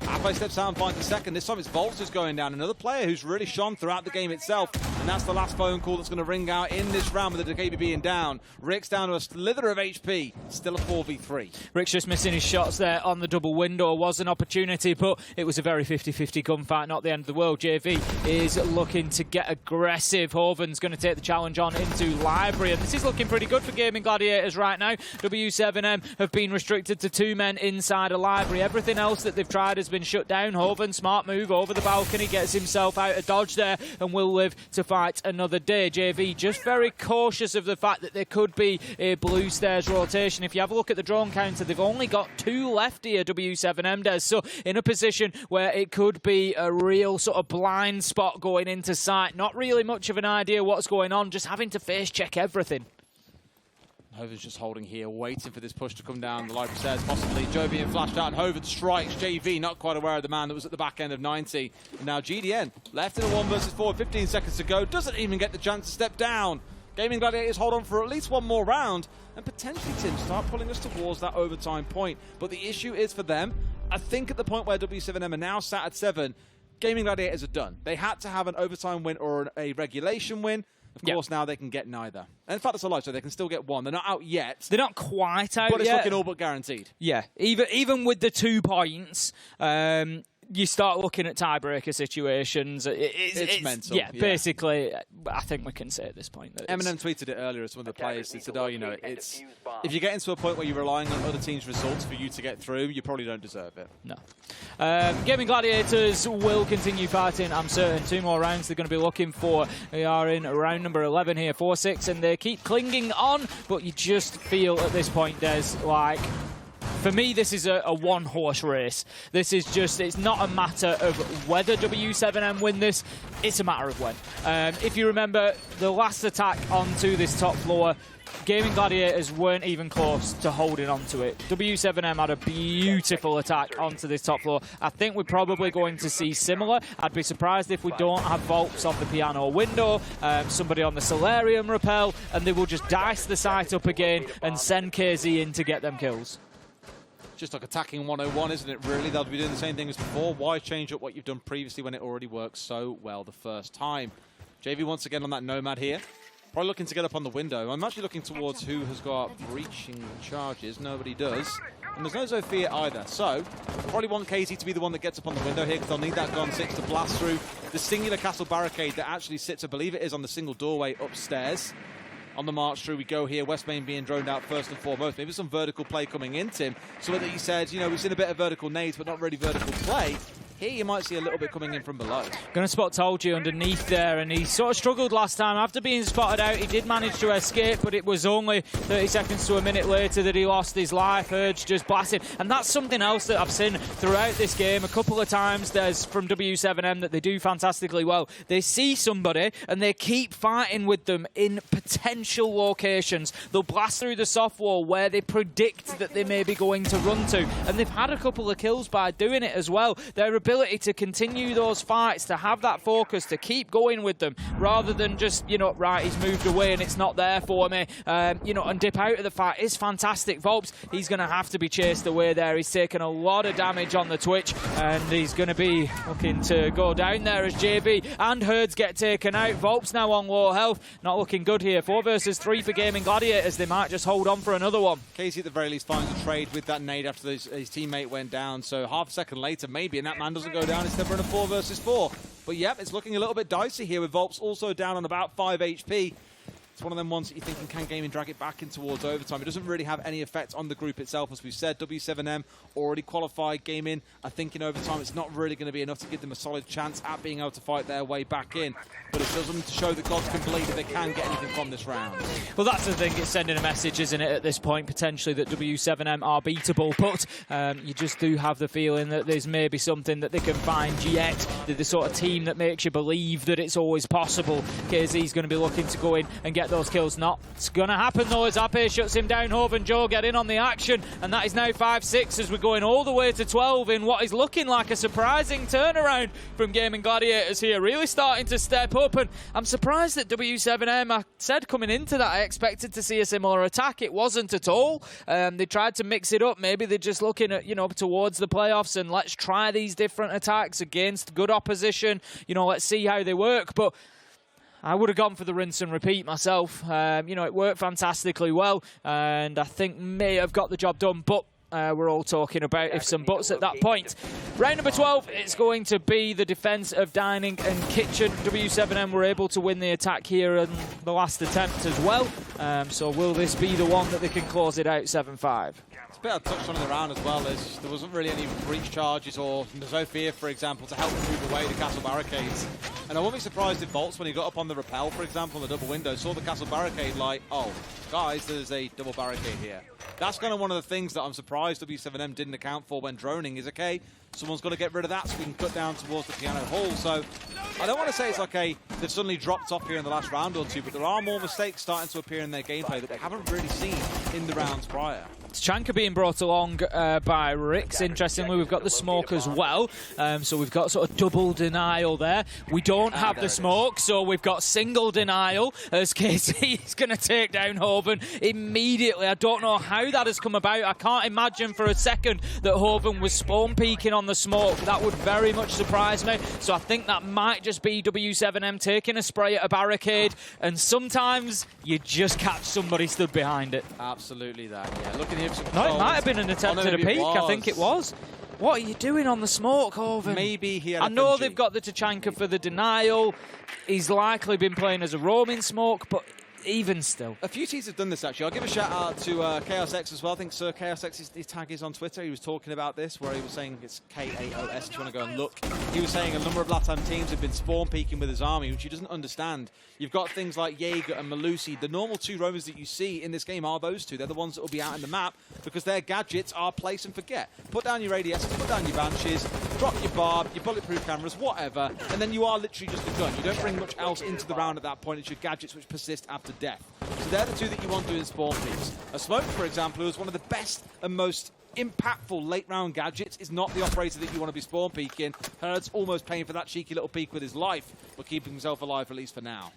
Halfway steps out and finds the second. This time it's Volters going down. Another player who's really shone throughout the game itself. And that's the last phone call that's going to ring out in this round with the DKB being down. Rick's down to a slither of HP. Still a 4v3. Rick's just missing his shots there on the double window. Was an opportunity, but it was a very 50-50 gunfight. Not the end of the world. JV is looking to get aggressive. Hoven's going to take the challenge on into Library. And this is looking pretty good for Gaimin Gladiators right now. W7M have been restricted to 2 men inside a Library. Everything else that they've tried has been shut down. Hoven, smart move over the balcony, gets himself out of dodge there and will live to fight another day. JV just very cautious of the fact that there could be a blue stairs rotation. If you have a look at the drone counter, they've only got 2 left here, W7M does. So in a position where it could be a real sort of blind spot going into sight. Not really much of an idea what's going on, just having to face check everything. Hoven's just holding here, waiting for this push to come down the library stairs, possibly. Joe being flashed out, and Hoven strikes. JV not quite aware of the man that was at the back end of 90. And now GDN left in a 1 versus 4, 15 seconds to go. Doesn't even get the chance to step down. Gaimin Gladiators hold on for at least 1 more round, and potentially, Tim, start pulling us towards that overtime point. But the issue is for them, I think at the point where W7M are now sat at 7, Gaimin Gladiators are done. They had to have an overtime win or a regulation win. Of course, now they can get neither. And in fact, it's a lie, so they can still get 1. They're not out yet. They're not quite out yet. But it's looking all but guaranteed. Yeah, even with the 2 points, you start looking at tiebreaker situations. It's mental. Yeah, basically, I think we can say at this point that Eminem tweeted it earlier as one of the players. He said, oh, you know, it's if you get into a point where you're relying on other teams' results for you to get through, you probably don't deserve it. No. Gaimin Gladiators will continue fighting, I'm certain. 2 more rounds they're going to be looking for. We are in round number 11 here, 4-6, and they keep clinging on, but you just feel at this point, Des, like For me, this is a one-horse race. This is just, it's not a matter of whether W7M win this, it's a matter of when. If you remember, the last attack onto this top floor, Gaimin Gladiators weren't even close to holding on to it. W7M had a beautiful attack onto this top floor. I think we're probably going to see similar. I'd be surprised if we don't have Volps on the piano window, somebody on the Solarium rappel, and they will just dice the site up again and send KZ in to get them kills. Just like attacking 101, isn't it, really? They'll be doing the same thing as before. Why change up what you've done previously when it already worked so well the first time? JV once again on that Nomad here. Probably looking to get up on the window. I'm actually looking towards who has got breaching charges. Nobody does. And there's no Zofia either. So, probably want KZ to be the one that gets up on the window here because they'll need that Gun 6 to blast through the singular castle barricade that actually sits, I believe it is, on the single doorway upstairs. On the march through we go here. West Main being droned out first and foremost. Maybe some vertical play coming in, Tim. So that you said, you know, we've seen a bit of vertical nades, but not really vertical play. Here you might see a little bit coming in from below. Going to spot Tolji underneath there, and he sort of struggled last time. After being spotted out, he did manage to escape, but it was only 30 seconds to a minute later that he lost his life. Urge just blasted. And that's something else that I've seen throughout this game. A couple of times there's from W7M that they do fantastically well. They see somebody, and they keep fighting with them in potential locations. They'll blast through the soft wall where they predict that they may be going to run to. And they've had a couple of kills by doing it as well. Their ability to continue those fights, to have that focus, to keep going with them, rather than just, you know, right, he's moved away and it's not there for me, you know, and dip out of the fight is fantastic. Volps, he's going to have to be chased away there. He's taken a lot of damage on the Twitch, and he's going to be looking to go down there as JB and Herds get taken out. Volps now on low health, not looking good here. 4 versus 3 for Gaimin Gladiators. They might just hold on for another one. Casey at the very least finds a trade with that nade after his teammate went down, so half a second later maybe, and that man doesn't go down. Instead we're in a 4 versus 4. But yep, it's looking a little bit dicey here with Volps also down on about 5 HP. It's one of them ones that you're thinking, can Gaimin drag it back in towards overtime? It doesn't really have any effect on the group itself. As we've said, W7M already qualified. Gaimin, I think in overtime it's not really going to be enough to give them a solid chance at being able to fight their way back in. But it does them to show that gods can bleed if they can get anything from this round. Well, that's the thing. It's sending a message, isn't it, at this point, potentially, that W7M are beatable. But you just do have the feeling that there's maybe something that they can find yet. They're the sort of team that makes you believe that it's always possible. KZ's going to be looking to go in and get those kills. Not it's going to happen, though, as Ape shuts him down. Hove and Joe get in on the action. And that is now 5-6 as we're going all the way to 12 in what is looking like a surprising turnaround from Gaimin Gladiators here. Really starting to step up. And I'm surprised that W7M, I said coming into that, I expected to see a similar attack. It wasn't at all. They tried to mix it up. Maybe they're just looking at, you know, towards the playoffs and let's try these different attacks against good opposition. You know, let's see how they work. But I would have gone for the rinse and repeat myself. You know, it worked fantastically well, and I think may have got the job done, but we're all talking about if some buts at that point. Round number 12, it's going to be the defence of Dining and Kitchen. W7M were able to win the attack here in the last attempt as well. So will this be the one that they can close it out 7-5? It's a bit I touched on in the round as well, as there wasn't really any breach charges or Zofia, for example, to help them move away the castle barricades. And I won't be surprised if Volts, when he got up on the rappel, for example, on the double window, saw the castle barricade like, oh, guys, there's a double barricade here. That's kind of one of the things that I'm surprised W7M didn't account for when droning is, okay, someone's got to get rid of that so we can cut down towards the piano hall. So I don't want to say it's like they've suddenly dropped off here in the last round or two, but there are more mistakes starting to appear in their gameplay that we haven't really seen in the rounds prior. Chanka being brought along by Rix. Interestingly, we've got the smoke as well. So we've got sort of double denial there. We don't have the smoke, so we've got single denial as KC is going to take down Hoven immediately. I don't know how that has come about. I can't imagine for a second that Hoven was spawn peeking on the smoke. That would very much surprise me. So I think that might just be W7M taking a spray at a barricade, and sometimes you just catch somebody stood behind it. Absolutely that, yeah. Looking here for some No, it might have been an attempt at a peek. I think it was. What are you doing on the smoke, Hoven? Maybe he had I know they've got the Tachanka for the denial. He's likely been playing as a roaming smoke, but even still. A few teams have done this, actually. I'll give a shout-out to Chaos X as well. I think Sir Chaos X, his tag is on Twitter. He was talking about this, where he was saying it's K-A-O-S, if you want to go and look. He was saying a number of LATAM teams have been spawn peeking with his army, which he doesn't understand. You've got things like Jaeger and Malusi. The normal two roamers that you see in this game are those two. They're the ones that will be out in the map because their gadgets are place and forget. Put down your ADSs, put down your Banshees, drop your barb, your bulletproof cameras, whatever, and then you are literally just a gun. You don't bring much else into the round at that point. It's your gadgets which persist after death. So they're the two that you want doing spawn peaks. A smoke, for example, is one of the best and most impactful late round gadgets, is not the operator that you want to be spawn peeking. Herd's almost paying for that cheeky little peek with his life, but keeping himself alive at least for now.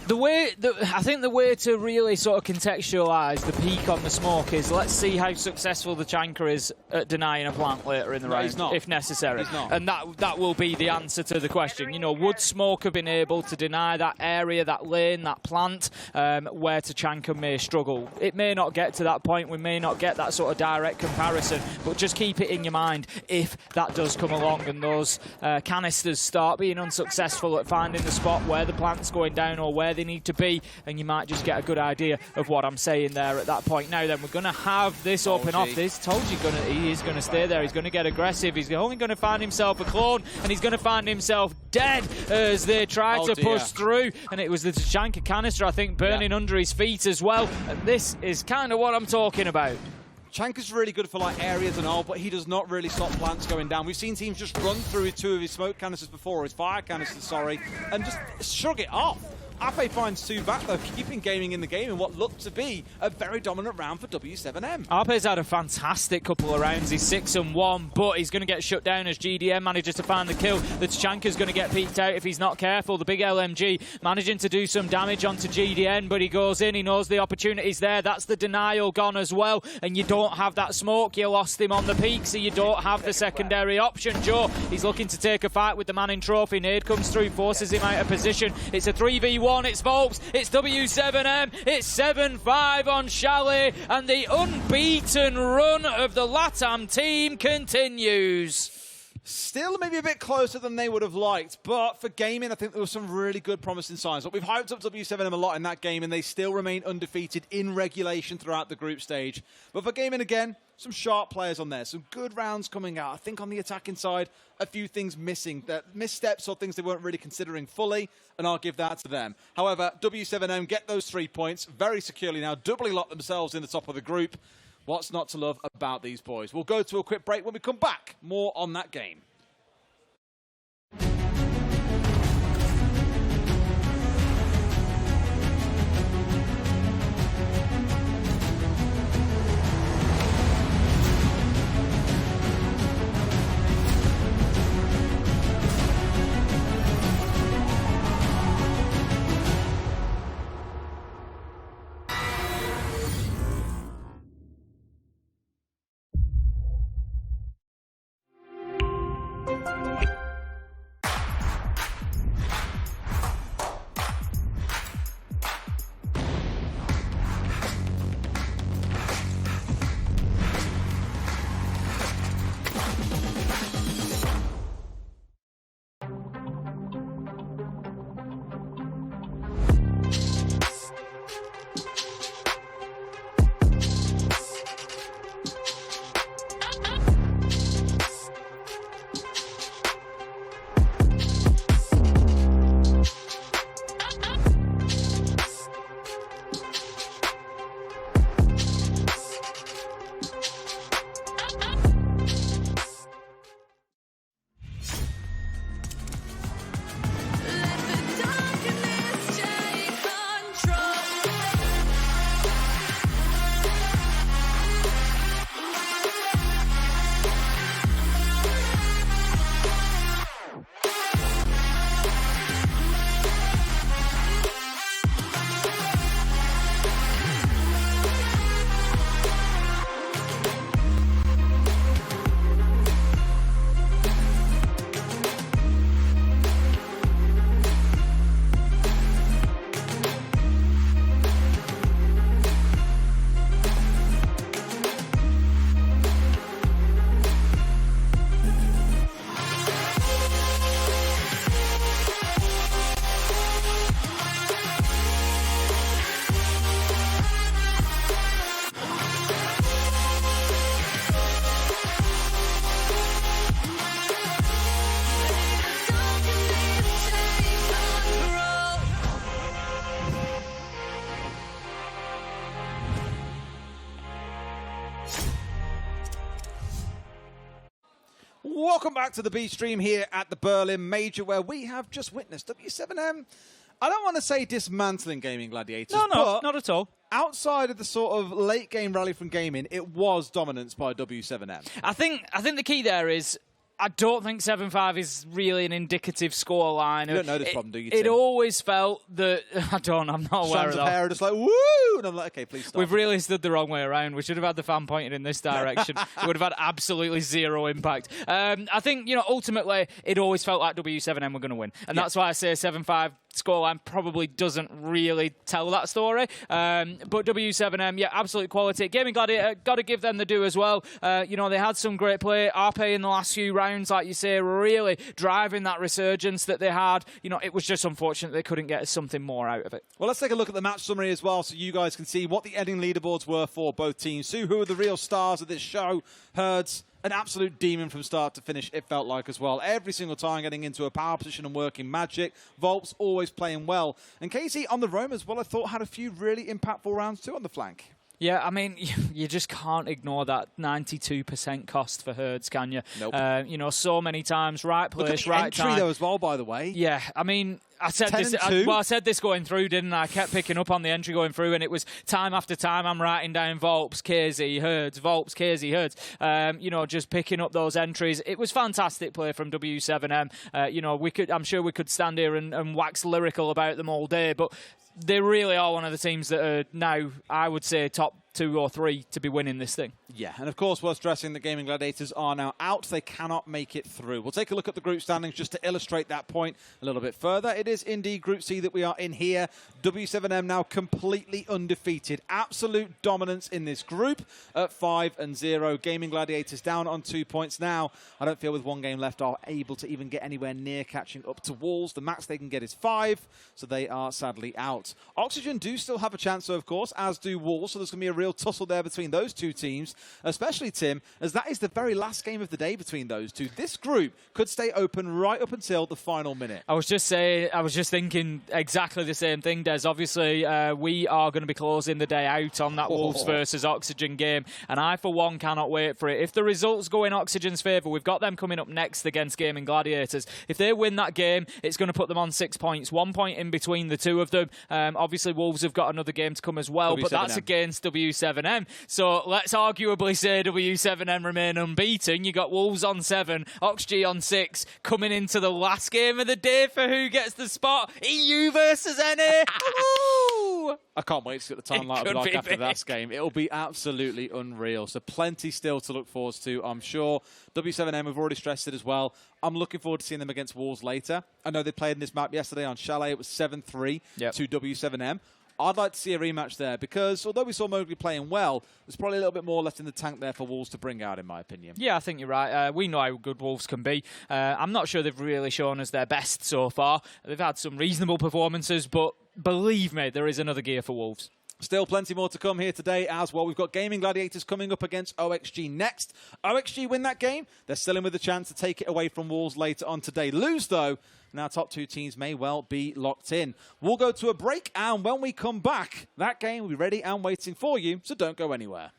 I think the way to really sort of contextualise the peak on the smoke is, let's see how successful the Chanker is at denying a plant later in the round, if necessary. And that will be the answer to the question. You know, would Smoke have been able to deny that area, that lane, that plant, where Tachanka may struggle? It may not get to that point. We may not get that sort of direct comparison, but just keep it in your mind if that does come along and those canisters start being unsuccessful at finding the spot where the plant's going down or where they need to be, and you might just get a good idea of what I'm saying there at that point. Now then, we're going to have this open off this. Told you he is going to stay there. He's going to get aggressive. He's only going to find himself a clone, and he's going to find himself dead as they try to push through. And it was the Tachanka canister, I think, burning under his feet as well. And this is kind of what I'm talking about. Chanka's really good for like areas and all, but he does not really stop plants going down. We've seen teams just run through two of his smoke canisters before, or his fire canisters, sorry, and just shrug it off. Ape finds two back, though, keeping gaming in the game in what looked to be a very dominant round for W7M. Ape's had a fantastic couple of rounds. He's 6-1, but he's going to get shut down as GDM manages to find the kill. The Tachanka's going to get peeked out if he's not careful. The big LMG managing to do some damage onto GDN, but he goes in. He knows the opportunity's there. That's the denial gone as well, and you don't have that smoke. You lost him on the peak, so you don't have the secondary option. Joe, he's looking to take a fight with the man in trophy. Nade comes through, forces him out of position. It's a 3v1. It's Volps, it's W7M, it's 7-5 on Chalet, and the unbeaten run of the LATAM team continues. Still maybe a bit closer than they would have liked, but for Gaimin, I think there were some really good promising signs. Look, we've hyped up W7M a lot in that game, and they still remain undefeated in regulation throughout the group stage. But for Gaimin, again, some sharp players on there, some good rounds coming out. I think on the attacking side, a few things missing, that missteps or things they weren't really considering fully, and I'll give that to them. However, W7M get those 3 points very securely now, doubly lock themselves in the top of the group. What's not to love about these boys? We'll go to a quick break. When we come back, more on that game. Welcome back to the B stream here at the Berlin Major, where we have just witnessed W7M. I don't want to say dismantling Gaimin Gladiators. No, but not at all. Outside of the sort of late game rally from Gaimin, it was dominance by W7M. I think the key there is, I don't think 7-5 is really an indicative scoreline. You don't know this problem, do you, Tim? It always felt that... I'm not aware Strands of of that. hair are just like, woo! And I'm like, okay, please stop. We've really stood the wrong way around. We should have had the fan pointed in this direction. It would have had absolutely zero impact. I think, ultimately, it always felt like W7M were going to win. And that's why I say 7-5 scoreline probably doesn't really tell that story. But W7M, yeah, absolute quality. Gaimin Gladiator, got to give them the due as well. They had some great play. RP in the last few rounds, like you say, really driving that resurgence that they had. It was just unfortunate they couldn't get something more out of it. Well, let's take a look at the match summary as well, so you guys can see what the ending leaderboards were for both teams. Who are the real stars of this show? Herds, an absolute demon from start to finish, it felt like as well. Every single time getting into a power position and working magic. Volp's always playing well. And Casey on the roam as well, I thought had a few really impactful rounds too on the flank. Yeah, I mean, you just can't ignore that 92% cost for Herds, can you? Nope. So many times, right place, right entry, time. Though, as well, by the way. Yeah, I mean, I said this. I said this going through, didn't I? I kept picking up on the entry going through, and it was time after time. I'm writing down Volps, KZ, Herds, Volps, KZ, Herds. Just picking up those entries. It was fantastic play from W7M. I'm sure we could stand here and wax lyrical about them all day, but they really are one of the teams that are now, I would say, top 2 or 3 to be winning this thing. Yeah, and of course, worth stressing that Gaimin Gladiators are now out. They cannot make it through. We'll take a look at the group standings just to illustrate that point a little bit further. It is indeed Group C that we are in here. W7M now completely undefeated. Absolute dominance in this group at 5-0. Gaimin Gladiators down on 2 points now. I don't feel with one game left are able to even get anywhere near catching up to Wolves. The max they can get is 5, so they are sadly out. Oxygen do still have a chance, though, of course, as do Wolves, so there's going to be a real tussle there between those two teams, especially, Tim, as that is the very last game of the day between those two. This group could stay open right up until the final minute. I was just thinking exactly the same thing, Des. Obviously, we are going to be closing the day out on that Wolves versus Oxygen game, and I, for one, cannot wait for it. If the results go in Oxygen's favour, we've got them coming up next against Gaimin Gladiators. If they win that game, it's going to put them on 6 points, 1 point in between the two of them. Obviously, Wolves have got another game to come as well, but that's against W7M. So let's arguably say W7M remain unbeaten. You got Wolves on 7, Oxg on 6, coming into the last game of the day for who gets the spot. EU versus NA. I can't wait to see what the timeline will be like after that game. It'll be absolutely unreal. So plenty still to look forward to, I'm sure. W7M, we've already stressed it as well. I'm looking forward to seeing them against Wolves later. I know they played in this map yesterday on Chalet. It was 7-3 to W7M. I'd like to see a rematch there because although we saw Mowgli playing well, there's probably a little bit more left in the tank there for Wolves to bring out, in my opinion. Yeah, I think you're right. We know how good Wolves can be. I'm not sure they've really shown us their best so far. They've had some reasonable performances, but believe me, there is another gear for Wolves. Still plenty more to come here today as well. We've got Gaimin Gladiators coming up against OXG next. OXG win that game. They're still in with a chance to take it away from Wolves later on today. Lose, though, and our top 2 teams may well be locked in. We'll go to a break, and when we come back, that game will be ready and waiting for you, so don't go anywhere.